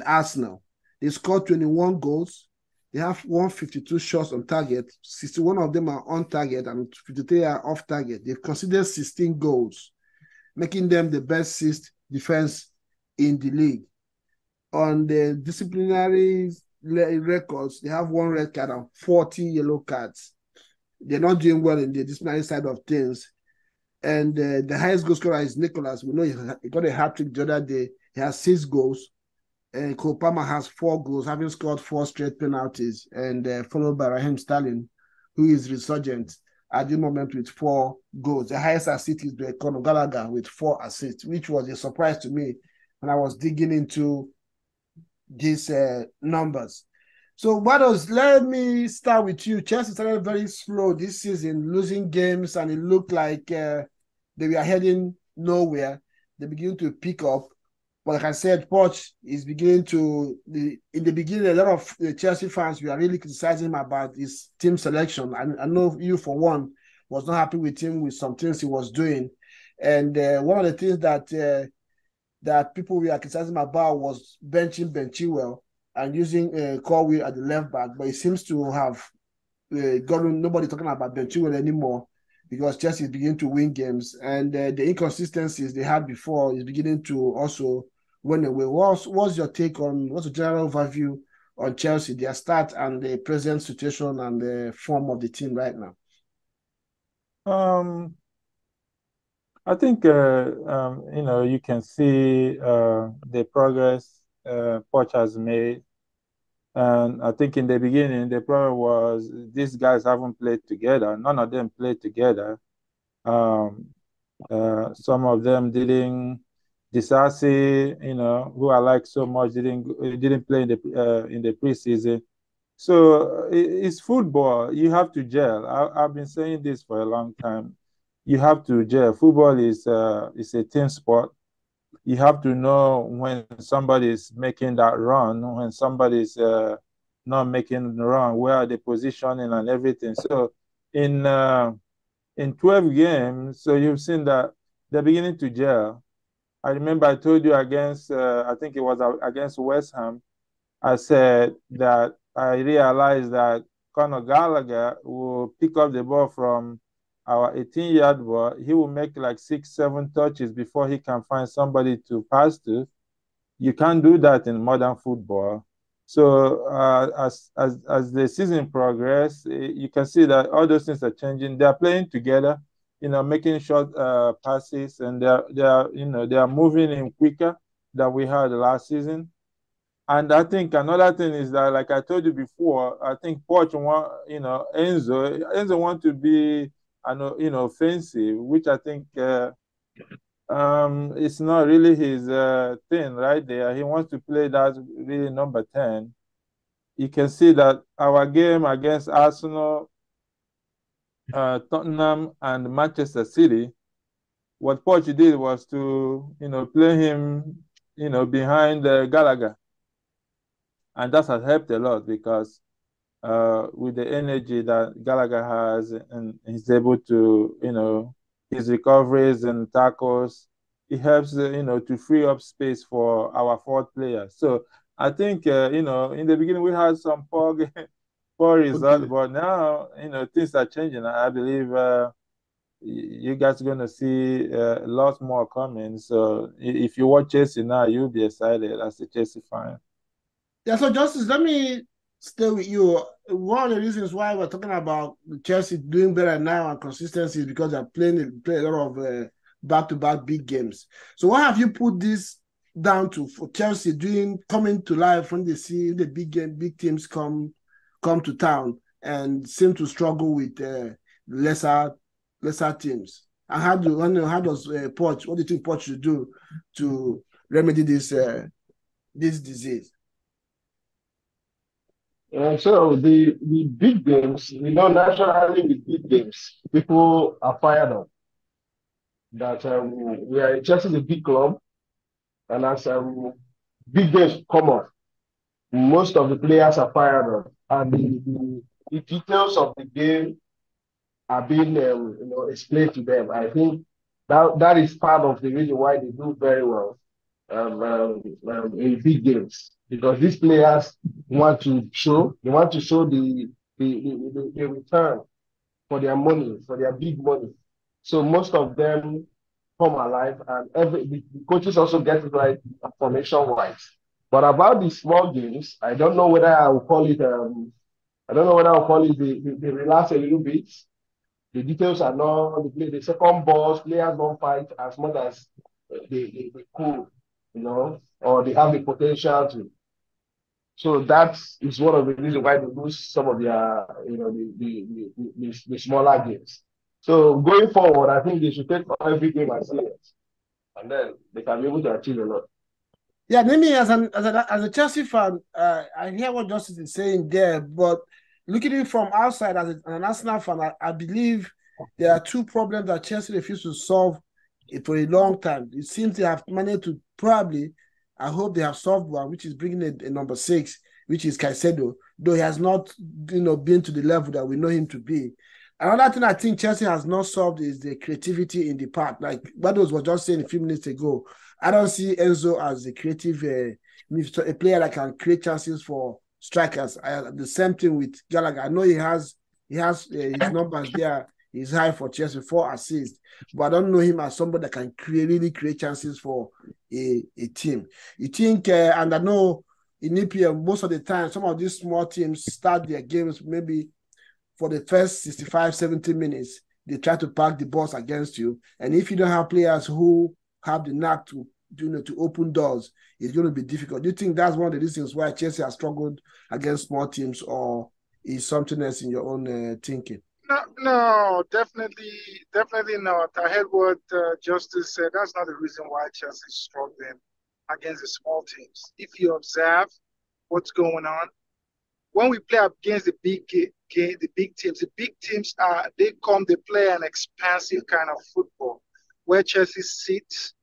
Arsenal. They scored 21 goals. They have 152 shots on target. 61 of them are on target and 53 are off target. They've conceded 16 goals, making them the best 6th defense in the league. On the disciplinary records, they have 1 red card and 40 yellow cards. They're not doing well in the disciplinary side of things. And the highest goal scorer is Nicholas. We know he got a hat-trick the other day. He has 6 goals. And Cole Palmer has 4 goals, having scored 4 straight penalties, and followed by Raheem Sterling, who is resurgent at the moment with 4 goals. The highest assist is Conor Gallagher with 4 assists, which was a surprise to me when I was digging into these numbers. So, let me start with you. Chelsea started very slow this season, losing games, and it looked like they were heading nowhere. They began to pick up. But like I said, Poch is beginning to, in the beginning, a lot of the Chelsea fans were really criticizing him about his team selection. I know you, for one, was not happy with him with some things he was doing. And one of the things that people were criticizing him about was benching Ben Chilwell and using Colwill at the left back. But it seems to have gotten nobody talking about Ben Chilwell anymore, because Chelsea is beginning to win games, and the inconsistencies they had before is beginning to also win away. What's your take on, what's the general overview on Chelsea, their start and the present situation and the form of the team right now? I think, you can see the progress Poch has made. And I think in the beginning, the problem was these guys haven't played together. None of them played together. Some of them didn't. Disasi, who I like so much, didn't play in the preseason. So it's football. You have to gel. I've been saying this for a long time. You have to gel. Football is a team sport. You have to know when somebody's making that run, when somebody's not making the run, where the positioning and everything. So in 12 games, so you've seen that they're beginning to gel. I remember I told you against, I think it was against West Ham, I said that I realized that Conor Gallagher will pick up the ball from our 18-yard ball. He will make like 6-7 touches before he can find somebody to pass to. You can't do that in modern football. So as the season progresses, you can see that all those things are changing. They are playing together, making short passes, and they are moving in quicker than we had last season. And I think another thing is that, like I told you before, I think Poch Enzo want to be, offensive, which I think it's not really his thing right there. He wants to play that really number 10. You can see that our game against Arsenal, Tottenham, and Manchester City, what Poch did was to, play him, behind Gallagher. And that has helped a lot, because with the energy that Gallagher has, and he's able to, his recoveries and tackles, it helps, to free up space for our forward players. So I think, in the beginning we had some poor results, but now, things are changing. I believe you guys are going to see a lot more coming. So if you watch Chelsea now, you'll be excited as a Chelsea fan. Yeah, so Justice, let me stay with you. One of the reasons why we're talking about Chelsea doing better now and consistency is because they're playing a lot of back-to-back big games. So what have you put this down to for Chelsea coming to life when they see the big teams come to town and seem to struggle with lesser teams? And how does Poch, what do you think Poch should do to remedy this disease? So the big games, naturally with big games, people are fired up. That we are Chelsea is a big club, and as big games come up, most of the players are fired up, and the details of the game are being explained to them. I think that is part of the reason why they do very well in big games, because these players want to show the return for their money, for their big money. So most of them come alive, and the coaches also get it right formation wise. But about the small games, I don't know whether I will call it. I don't know whether I'll call it they relax a little bit. The details are not the second balls. Players don't fight as much as they could, or they have the potential to. So that is one of the reasons why they lose some of their, the smaller games. So going forward, I think they should take every game as serious, and then they can be able to achieve a lot. Yeah, maybe as a Chelsea fan, I hear what Justice is saying there, but looking at it from outside as an Arsenal fan, I believe there are two problems that Chelsea refused to solve for a long time. It seems they have managed to probably, I hope they have solved one, which is bringing a number 6, which is Caicedo, though he has not, been to the level that we know him to be. Another thing I think Chelsea has not solved is the creativity in the park. Like Bados was just saying a few minutes ago, I don't see Enzo as a creative, a player that can create chances for strikers. The same thing with Gallagher. I know he has his numbers there. He's high for Chelsea, 4 assists, but I don't know him as somebody that can really create chances for a team. You think, and I know in EPL, most of the time, some of these small teams start their games maybe for the first 65, 70 minutes, they try to pack the balls against you. And if you don't have players who have the knack to open doors, it's going to be difficult. Do you think that's one of the reasons why Chelsea has struggled against small teams, or is something else in your own thinking? No, definitely not. I heard what Justice said. That's not the reason why Chelsea is struggling against the small teams. If you observe what's going on, when we play against the big teams, they play an expansive kind of football where Chelsea sits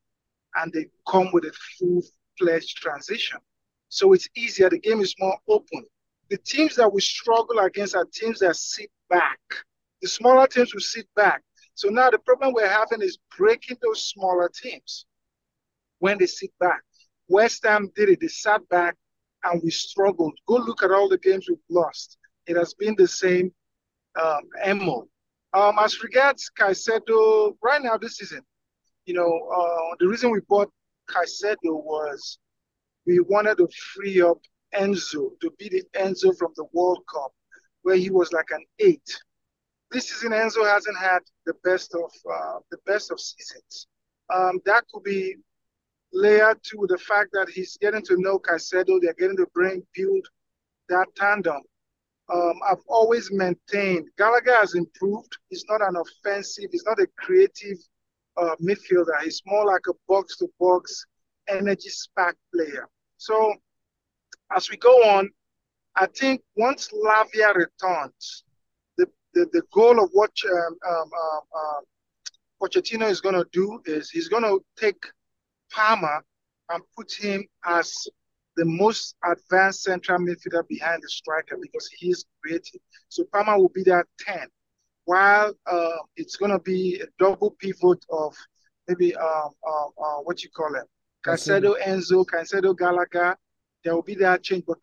and they come with a full-fledged transition. So it's easier. The game is more open. The teams that we struggle against are teams that sit back. The smaller teams will sit back. So now the problem we're having is breaking those smaller teams when they sit back. West Ham did it. They sat back and we struggled. Go look at all the games we've lost. It has been the same MO. As regards Caicedo, right now this season, the reason we bought Caicedo was we wanted to free up Enzo to be the Enzo from the World Cup, where he was like an 8. This season, Enzo hasn't had the best of seasons. That could be layered to the fact that he's getting to know Caicedo. They're getting to build that tandem. I've always maintained Gallagher has improved. He's not an offensive. He's not a creative midfielder. He's more like a box-to-box energy spark player. So as we go on, I think once Lavia returns, the goal of what Pochettino is going to do is he's going to take Palmer and put him as the most advanced central midfielder behind the striker because he is creative. So Palmer will be that 10, while it's going to be a double pivot of maybe Caicedo, Enzo, Caicedo, Gallagher. There will be that change, but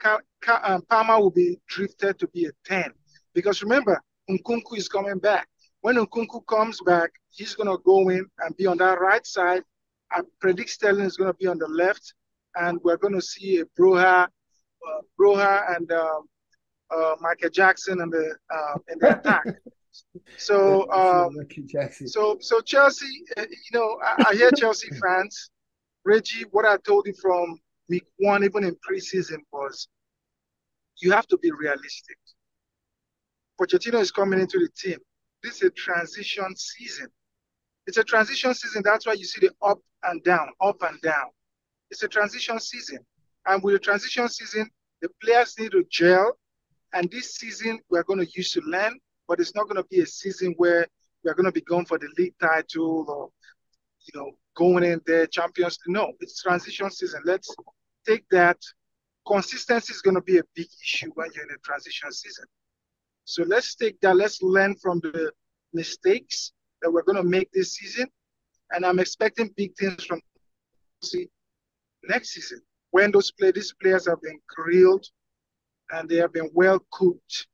Palmer will be drifted to be a 10 because remember, Nkunku is coming back. When Nkunku comes back, he's going to go in and be on that right side. I predict Sterling is going to be on the left, and we're going to see a Broha and Michael Jackson in the attack. So Chelsea, I hear Chelsea fans. Reggie, what I told you from week 1, even in preseason, was you have to be realistic. Pochettino is coming into the team. This is a transition season. It's a transition season. That's why you see the up and down. It's a transition season. And with a transition season, the players need to gel. And this season, we're going to use to learn, but it's not going to be a season where we're going to be going for the league title or, going in there, Champions. No, it's transition season. Let's take that. Consistency is going to be a big issue when you're in a transition season. So let's take that. Let's learn from the mistakes that we're going to make this season. And I'm expecting big things from next season when these players have been grilled and they have been well cooked,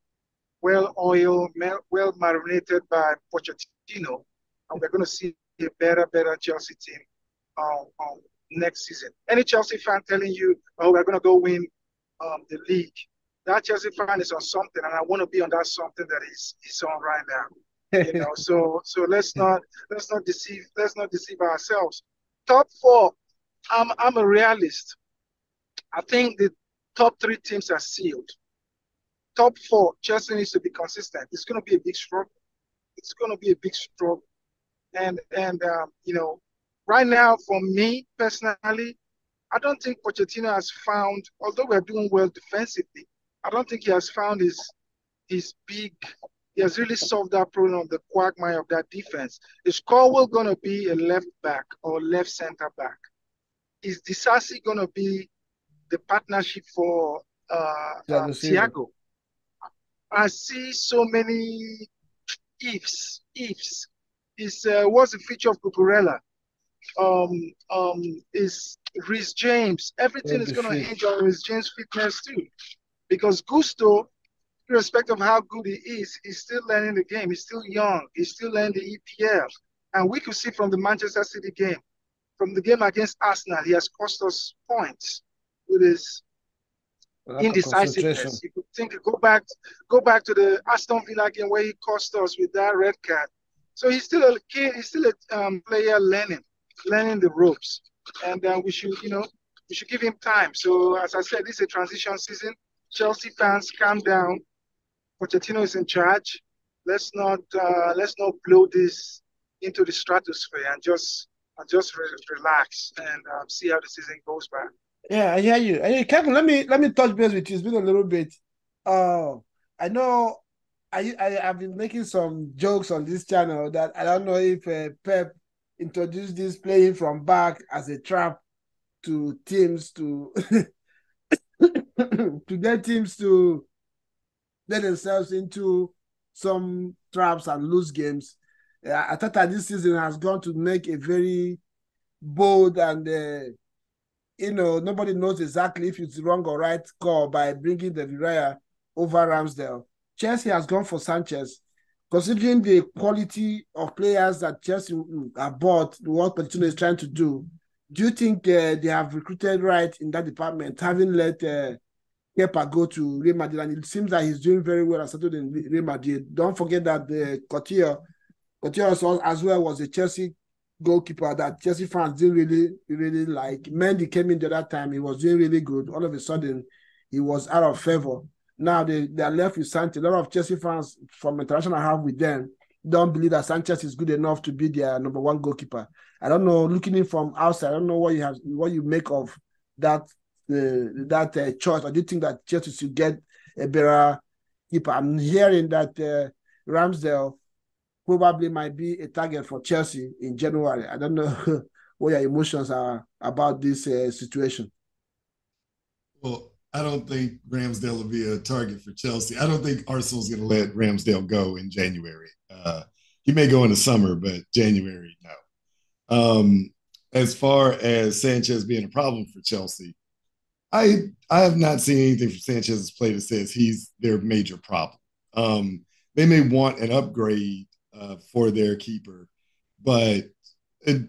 well oiled, well marinated by Pochettino. And we're going to see a better Chelsea team next season. Any Chelsea fan telling you, "Oh, we're going to go win the league," that Chelsea fan is on something, and I want to be on that something that he's on right now. So let's not deceive ourselves. Top four, I'm a realist. I think the top three teams are sealed. Top four, Chelsea needs to be consistent. It's going to be a big struggle. It's going to be a big struggle. And right now, for me personally, I don't think Pochettino has found, although we're doing well defensively, I don't think he has found his big. He has really solved that problem of the quagmire of that defense. Is Colwell going to be a left back or left center back? Is Disasi going to be the partnership for Thiago? I see so many ifs. Is what's the future of Cucurella? Is Reece James? Everything is going to hinge on Reece James' fitness too, because Gusto, irrespective of how good he is, he's still learning the game. He's still young. He's still learning the EPL, and we could see from the Manchester City game, from the game against Arsenal, he has cost us points with his indecisiveness. You could think, go back to the Aston Villa game where he cost us with that red card. So he's still a kid. He's still a player learning the ropes, and we should give him time. So as I said, this is a transition season. Chelsea fans, calm down. Pochettino is in charge. Let's not blow this into the stratosphere and just relax and see how the season goes by. Yeah, I hear you. Hey, Kevin, let me touch base with you. It's been a little bit. I know I've been making some jokes on this channel that I don't know if Pep introduced this playing from back as a trap to teams to to get teams to get themselves into some traps and lose games. Arteta this season has gone to make a very bold and nobody knows exactly if it's wrong or right call by bringing the Villarreal over Ramsdale. Chelsea has gone for Sanchez. Considering the quality of players that Chelsea have bought, what Pochettino is trying to do you think they have recruited right in that department, having let Kepa go to Real Madrid? And it seems that he's doing very well settled in Real Madrid. Don't forget that Coutinho as well was a Chelsea goalkeeper that Chelsea fans didn't really like. Mendy came in the other time. He was doing really good. All of a sudden, he was out of favor. Now they are left with Sanchez. A lot of Chelsea fans from international have with them don't believe that Sanchez is good enough to be their number one goalkeeper. I don't know. Looking in from outside, I don't know what you make of that choice. Or do you think that Chelsea should get a better keeper? I'm hearing that Ramsdale probably might be a target for Chelsea in January. I don't know what your emotions are about this situation. Well, I don't think Ramsdale will be a target for Chelsea. I don't think Arsenal's going to let Ramsdale go in January. He may go in the summer, but January, no. As far as Sanchez being a problem for Chelsea, I have not seen anything from Sanchez's play that says he's their major problem. They may want an upgrade for their keeper, but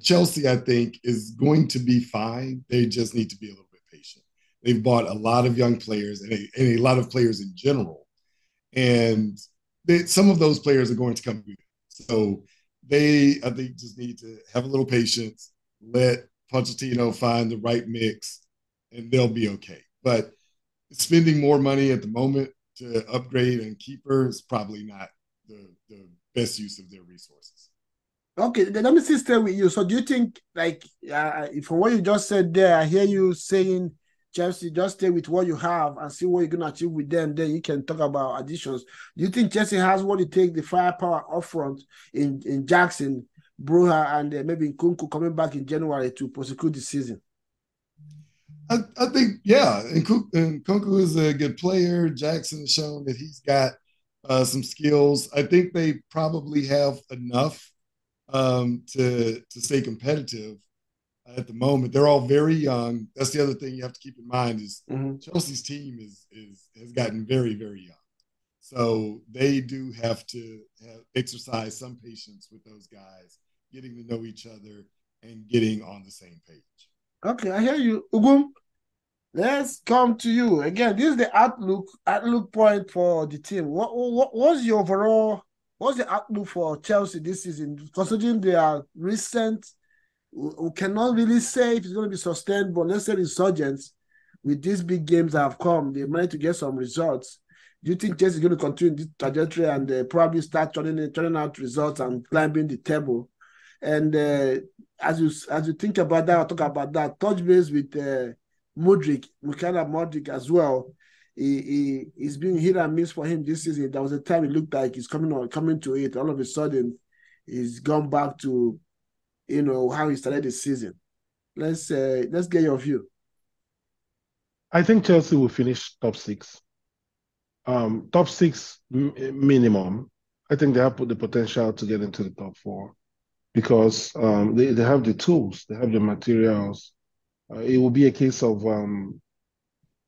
Chelsea, I think, is going to be fine. They just need to be a little bit patient. They've bought a lot of young players and a lot of players in general, and some of those players are going to come through. So I think, just need to have a little patience, let Pochettino find the right mix, and they'll be okay. But spending more money at the moment to upgrade and keeper is probably not the best use of their resources. Okay, then let me still stay with you. So do you think, from what you just said there, I hear you saying, Chelsea, just stay with what you have and see what you're going to achieve with them. Then you can talk about additions. Do you think Chelsea has what it takes, the firepower up front in Jackson, Broha, and maybe Nkunku coming back in January to prosecute the season? I think, yeah. Nkunku is a good player. Jackson has shown that he's got some skills. I think they probably have enough to stay competitive at the moment. They're all very young. That's the other thing you have to keep in mind is Chelsea's team has gotten very, very young. So they do have to exercise some patience with those guys, getting to know each other and getting on the same page. Okay, I hear you. Ugum, let's come to you. Again, this is the outlook point for the team. What's your overall, what's the outlook for Chelsea this season? Considering their recent, we cannot really say if it's going to be sustained, but let's say resurgence with these big games that have come, they managed to get some results. Do you think Chelsea is going to continue this trajectory and probably start turning out results and climbing the table? And as you think about that, or talk about that, touch base with Modric as well. He's been hit and miss for him this season. There was a time it looked like he's coming to it. All of a sudden, he's gone back to how he started the season. Let's get your view. I think Chelsea will finish top 6. Top 6 minimum. I think they have the potential to get into the top 4 because they have the tools, they have the materials. It will be a case of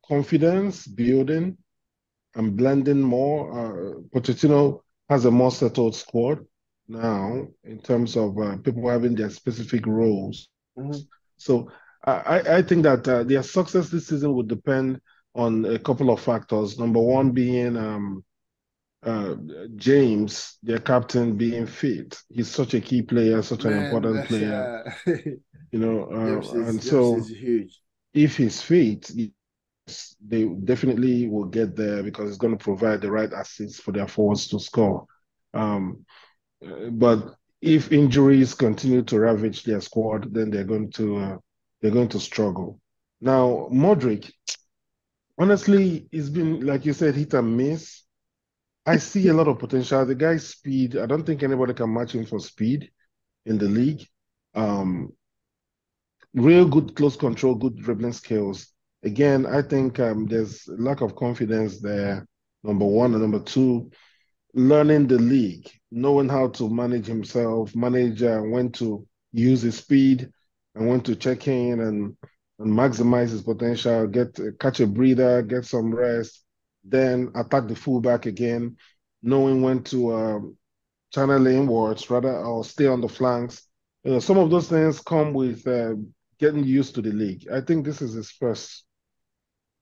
confidence building and blending more. Pochettino has a more settled squad now in terms of people having their specific roles. Mm-hmm. So I think that their success this season would depend on a couple of factors. Number one being James, their captain, being fit. He's such a key player, such an important player. And so huge. If he's fit, they definitely will get there because it's going to provide the right assists for their forwards to score. But if injuries continue to ravage their squad, then they're going to struggle. Now, Modric, honestly, it's been, like you said, hit and miss. I see a lot of potential. The guy's speed, I don't think anybody can match him for speed in the league. Real good close control, good dribbling skills. Again, I think there's a lack of confidence there, number one. And number two, learning the league, knowing how to manage himself, manage when to use his speed and when to check in and maximize his potential, catch a breather, get some rest, then attack the fullback again, knowing when to channel inwards rather or stay on the flanks. Some of those things come with getting used to the league. I think this is his first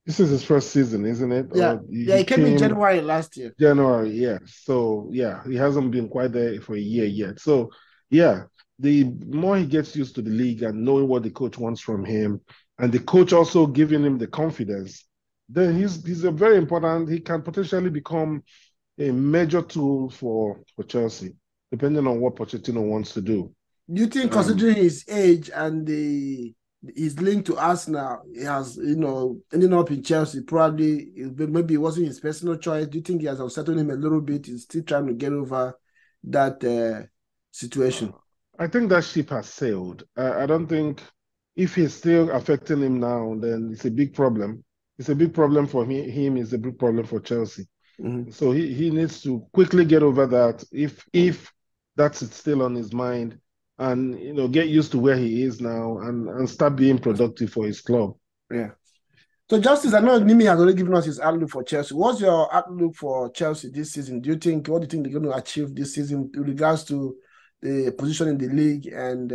season, isn't it? Yeah, he came in January last year. January, yeah. So, yeah, he hasn't been quite there for a year yet. So, yeah, the more he gets used to the league and knowing what the coach wants from him, and the coach also giving him the confidence, then he's a very important, he can potentially become a major tool for Chelsea, depending on what Pochettino wants to do. Do you think, considering his age and his link to Arsenal, he has, ending up in Chelsea, probably maybe it wasn't his personal choice? Do you think he has unsettled him a little bit? He's still trying to get over that situation. I think that ship has sailed. I don't think if he's still affecting him now, then it's a big problem. It's a big problem for him. It's a big problem for Chelsea. Mm-hmm. So he needs to quickly get over that if that's still on his mind. And, get used to where he is now and start being productive for his club. Yeah. So, Justice, I know Nimi has already given us his outlook for Chelsea. What's your outlook for Chelsea this season? What do you think they're going to achieve this season with regards to the position in the league and,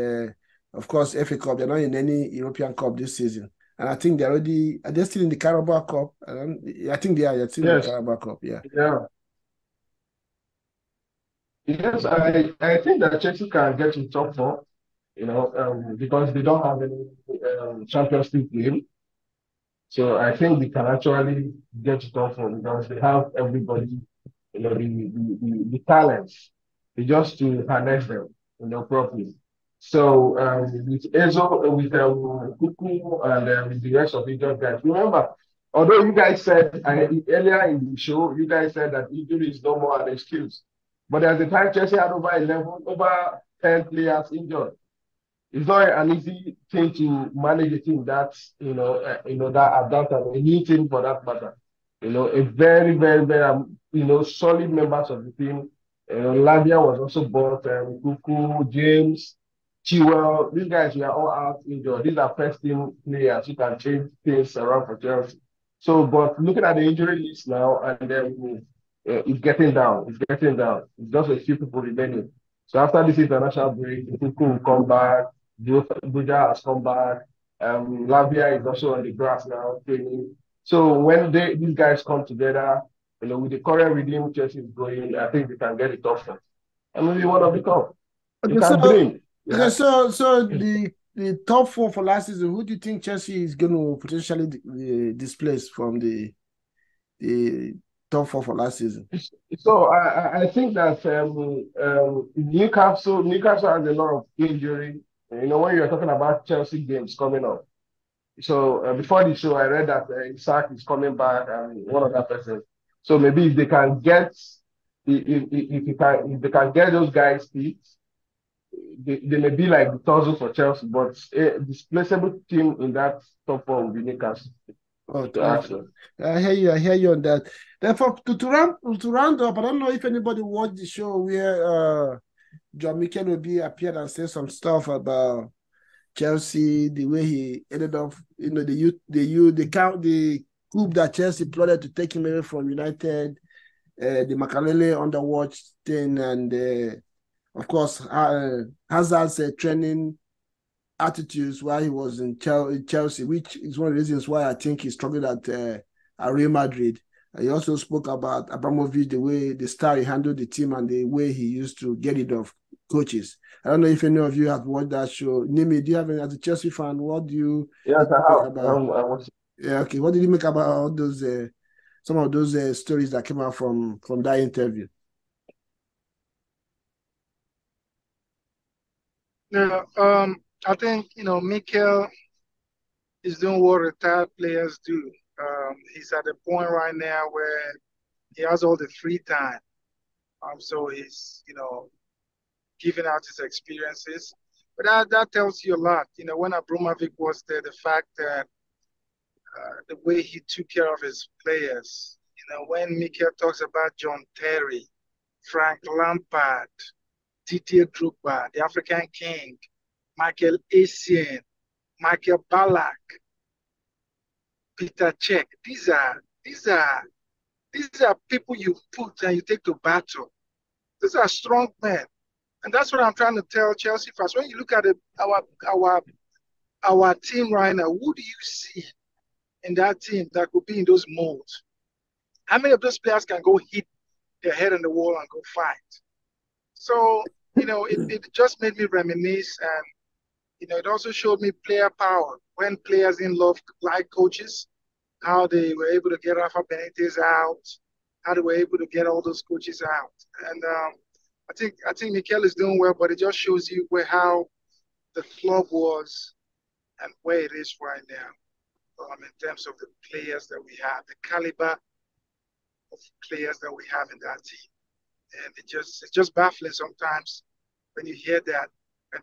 of course, FA Cup? They're not in any European Cup this season. And I think are they still in the Carabao Cup? I think they are. They're still in the Carabao Cup, yeah. Yeah. Yes, I think that Chelsea can get to top 4, because they don't have any Champions League game. So I think they can actually get to top 4 because they have everybody, the talents. They just to harness them, properly. So with Ezo, with Kuku, and with the rest of the guys, remember, although you guys said earlier in the show, you guys said that injury is no more an excuse. But at the time, Chelsea had over 10 players injured. It's not an easy thing to manage a team that's, that adapted, a new team for that matter. A very, very, very, solid members of the team. Lavia was also bought, Kuku, James, Chioma. These guys were all out injured. These are first team players who can change things around for Chelsea. So, but looking at the injury list now, and then it's getting down. It's just a few people remaining. So after this international break, people will come back. Buja has come back. Lavia is also on the grass now training. So when these guys come together, with the current rhythm Chelsea is going, I think we can get the top four. And maybe one of the top. You can dream. Okay, so the top four for last season, who do you think Chelsea is going to potentially displace from the top four for last season? So I think that Newcastle has a lot of injury. When you're talking about Chelsea games coming up. So before the show, I read that Isaac is coming back and one other person. So maybe if they can get if they can get those guys fit, they may be like the Thursday for Chelsea, but a displaceable team in that top four will be Newcastle. Oh, I hear you on that. Therefore, to round up, I don't know if anybody watched the show where John Mikel Obi appeared and said some stuff about Chelsea, the way he ended up, the group that Chelsea plotted to take him away from United, the Makalele underwatch thing, and of course Hazard's training attitudes while he was in Chelsea, which is one of the reasons why I think he struggled at Real Madrid. He also spoke about Abramovich, the way the style he handled the team and the way he used to get rid of coaches. I don't know if any of you have watched that show. Nimi, do you have any, as a Chelsea fan, what do you Yes, I have. about? Yeah, okay. What did you make about all those some of those stories that came out from that interview? Yeah, I think Mikel is doing what retired players do. He's at a point right now where he has all the free time. So he's giving out his experiences. But that tells you a lot. When Abramovich was there, the fact that the way he took care of his players. When Mikel talks about John Terry, Frank Lampard, Didier Drogba, the African King, Michael Essien, Michael Ballack, Peter Cech. These are people you put and you take to battle. These are strong men. And that's what I'm trying to tell Chelsea fans. When you look at our team right now, who do you see in that team that could be in those molds? How many of those players can go hit their head on the wall and go fight? So, it just made me reminisce, and it also showed me player power. When players in love like coaches, how they were able to get Rafa Benitez out, how they were able to get all those coaches out. And I think Mikel is doing well, but it just shows you how the club was and where it is right now. In terms of the players that we have, the caliber of players that we have in that team. And it's just baffling sometimes when you hear that. And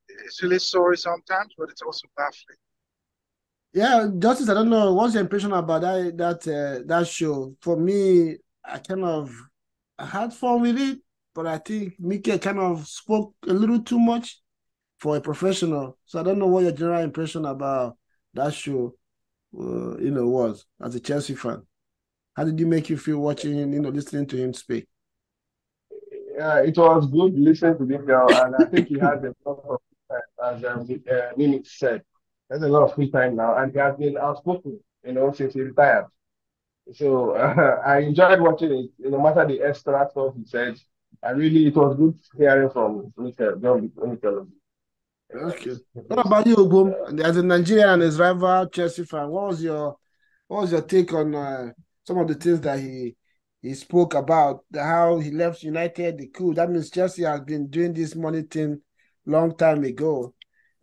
it's really sorry sometimes, but it's also baffling. Yeah, Justice, I don't know. What's your impression about that show? For me, I had fun with it, but I think Mikel kind of spoke a little too much for a professional. So I don't know what your general impression about that show, was as a Chelsea fan. How did it make you feel watching, listening to him speak? Yeah, it was good listening to this girl, and I think he has a lot of free time, as Mimi said. There's a lot of free time now, and he has been outspoken, since he retired. So I enjoyed watching it, no matter the extra stuff he said. It was good hearing from Mikel. Okay. What about you, Ogum? As a Nigerian and his rival Chelsea fan, what was your take on some of the things that he spoke about, how he left United, the coup? That means Chelsea has been doing this money thing long time ago,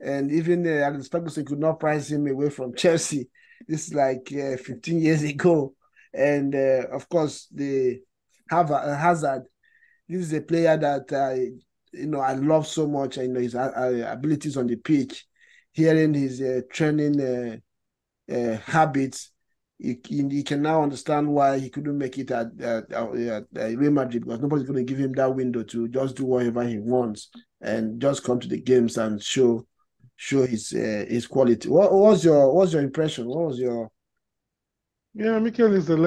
and even Alex Ferguson could not price him away from Chelsea. This is like 15 years ago, and of course the Hazard. This is a player that I love so much. His abilities on the pitch, hearing his training habits. He can now understand why he couldn't make it at Real Madrid, because nobody's going to give him that window to just do whatever he wants and just come to the games and show his quality. What was your impression? What was your? Yeah, Mikel is a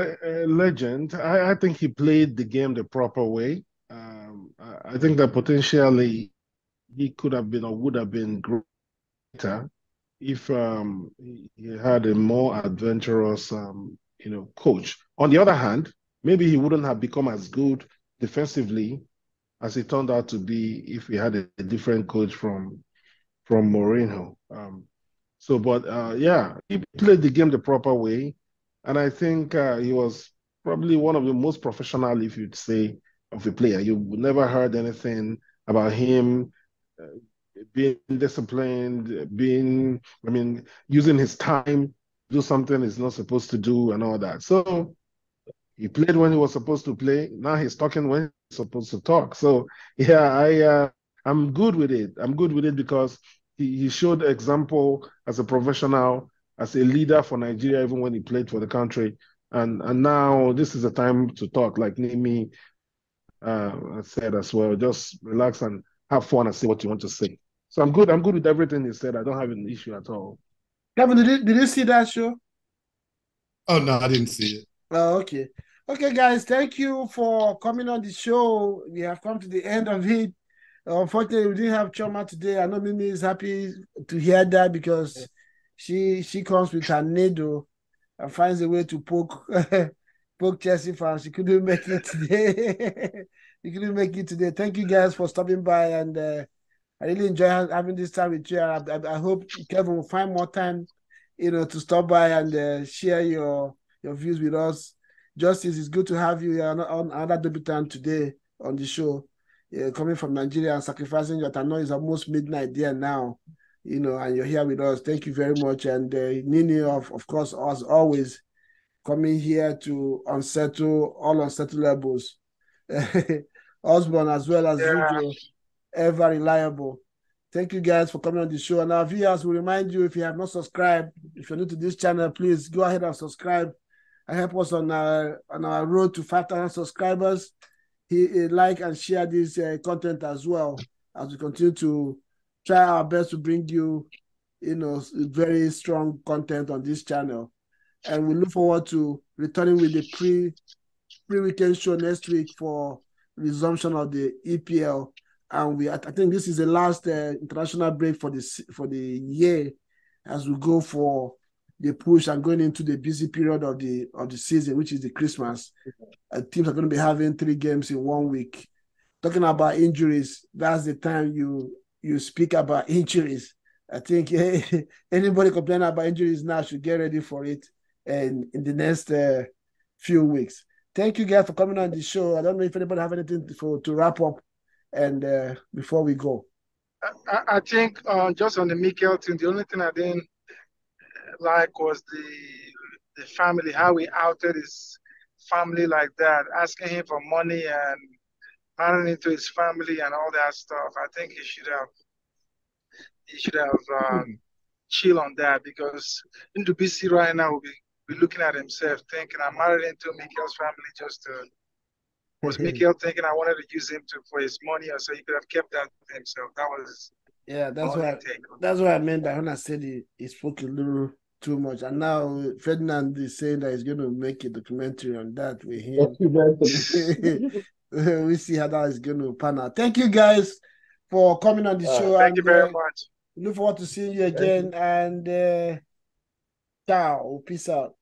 legend. I think he played the game the proper way. I think that potentially he could have been or would have been greater if he had a more adventurous coach. On the other hand, maybe he wouldn't have become as good defensively as he turned out to be if we had a different coach from Mourinho. Yeah, he played the game the proper way, and I think he was probably one of the most professional, if you'd say, of a player. You never heard anything about him being disciplined, using his time, do something he's not supposed to do, and all that. So he played when he was supposed to play. Now he's talking when he's supposed to talk. So yeah, I'm good with it. I'm good with it because he showed example as a professional, as a leader for Nigeria, even when he played for the country. And now this is the time to talk, like Nimi said as well. Just relax and have fun and say what you want to say. So I'm good. I'm good with everything he said. I don't have an issue at all. Kevin, did you see that show? Oh no, I didn't see it. Oh, okay. Okay, guys, thank you for coming on the show. We have come to the end of it. Unfortunately, we didn't have Chioma today. I know Mimi is happy to hear that because she comes with her needle and finds a way to poke Chelsea fans. She couldn't make it today. She couldn't make it today. Thank you guys for stopping by, and I really enjoy having this time with you. I hope Kevin will find more time, to stop by and share your views with us. Justice, it's good to have you on another debutant today on the show. Coming from Nigeria and sacrificing what I know is almost midnight there now, and you're here with us. Thank you very much. And Nini, of course, as always, coming here to unsettle all unsettleables. Osborne, as well as usual, ever reliable. Thank you guys for coming on the show. And our viewers will remind you, if you have not subscribed, if you're new to this channel, please go ahead and subscribe and help us on our road to 5,000 subscribers. Like and share this content as well as we continue to try our best to bring you, very strong content on this channel. And we look forward to returning with the pre-weekend show next week for resumption of the EPL. And I think this is the last international break for the year as we go for the push and going into the busy period of the season, which is the Christmas. Teams are going to be having 3 games in 1 week. Talking about injuries, that's the time you speak about injuries. I think anybody complaining about injuries now should get ready for it and in the next few weeks. Thank you guys for coming on the show. I don't know if anybody have anything to wrap up and before we go. I think just on the Mikel thing, the only thing I didn't like was the family, how he outed his family like that, asking him for money and marrying into his family and all that stuff. I think he should have chill on that, because into BC right now will be looking at himself thinking, I'm married into Mikel's family was Mikel thinking I wanted to use him for his money, or so he could have kept that to himself. That was that's what I meant by when I said he spoke a little too much. And now Ferdinand is saying that he's going to make a documentary on that with him. We'll see how that is going to pan out. Thank you guys for coming on the show. Thank you very much. Look forward to seeing you again. And ciao. Peace out.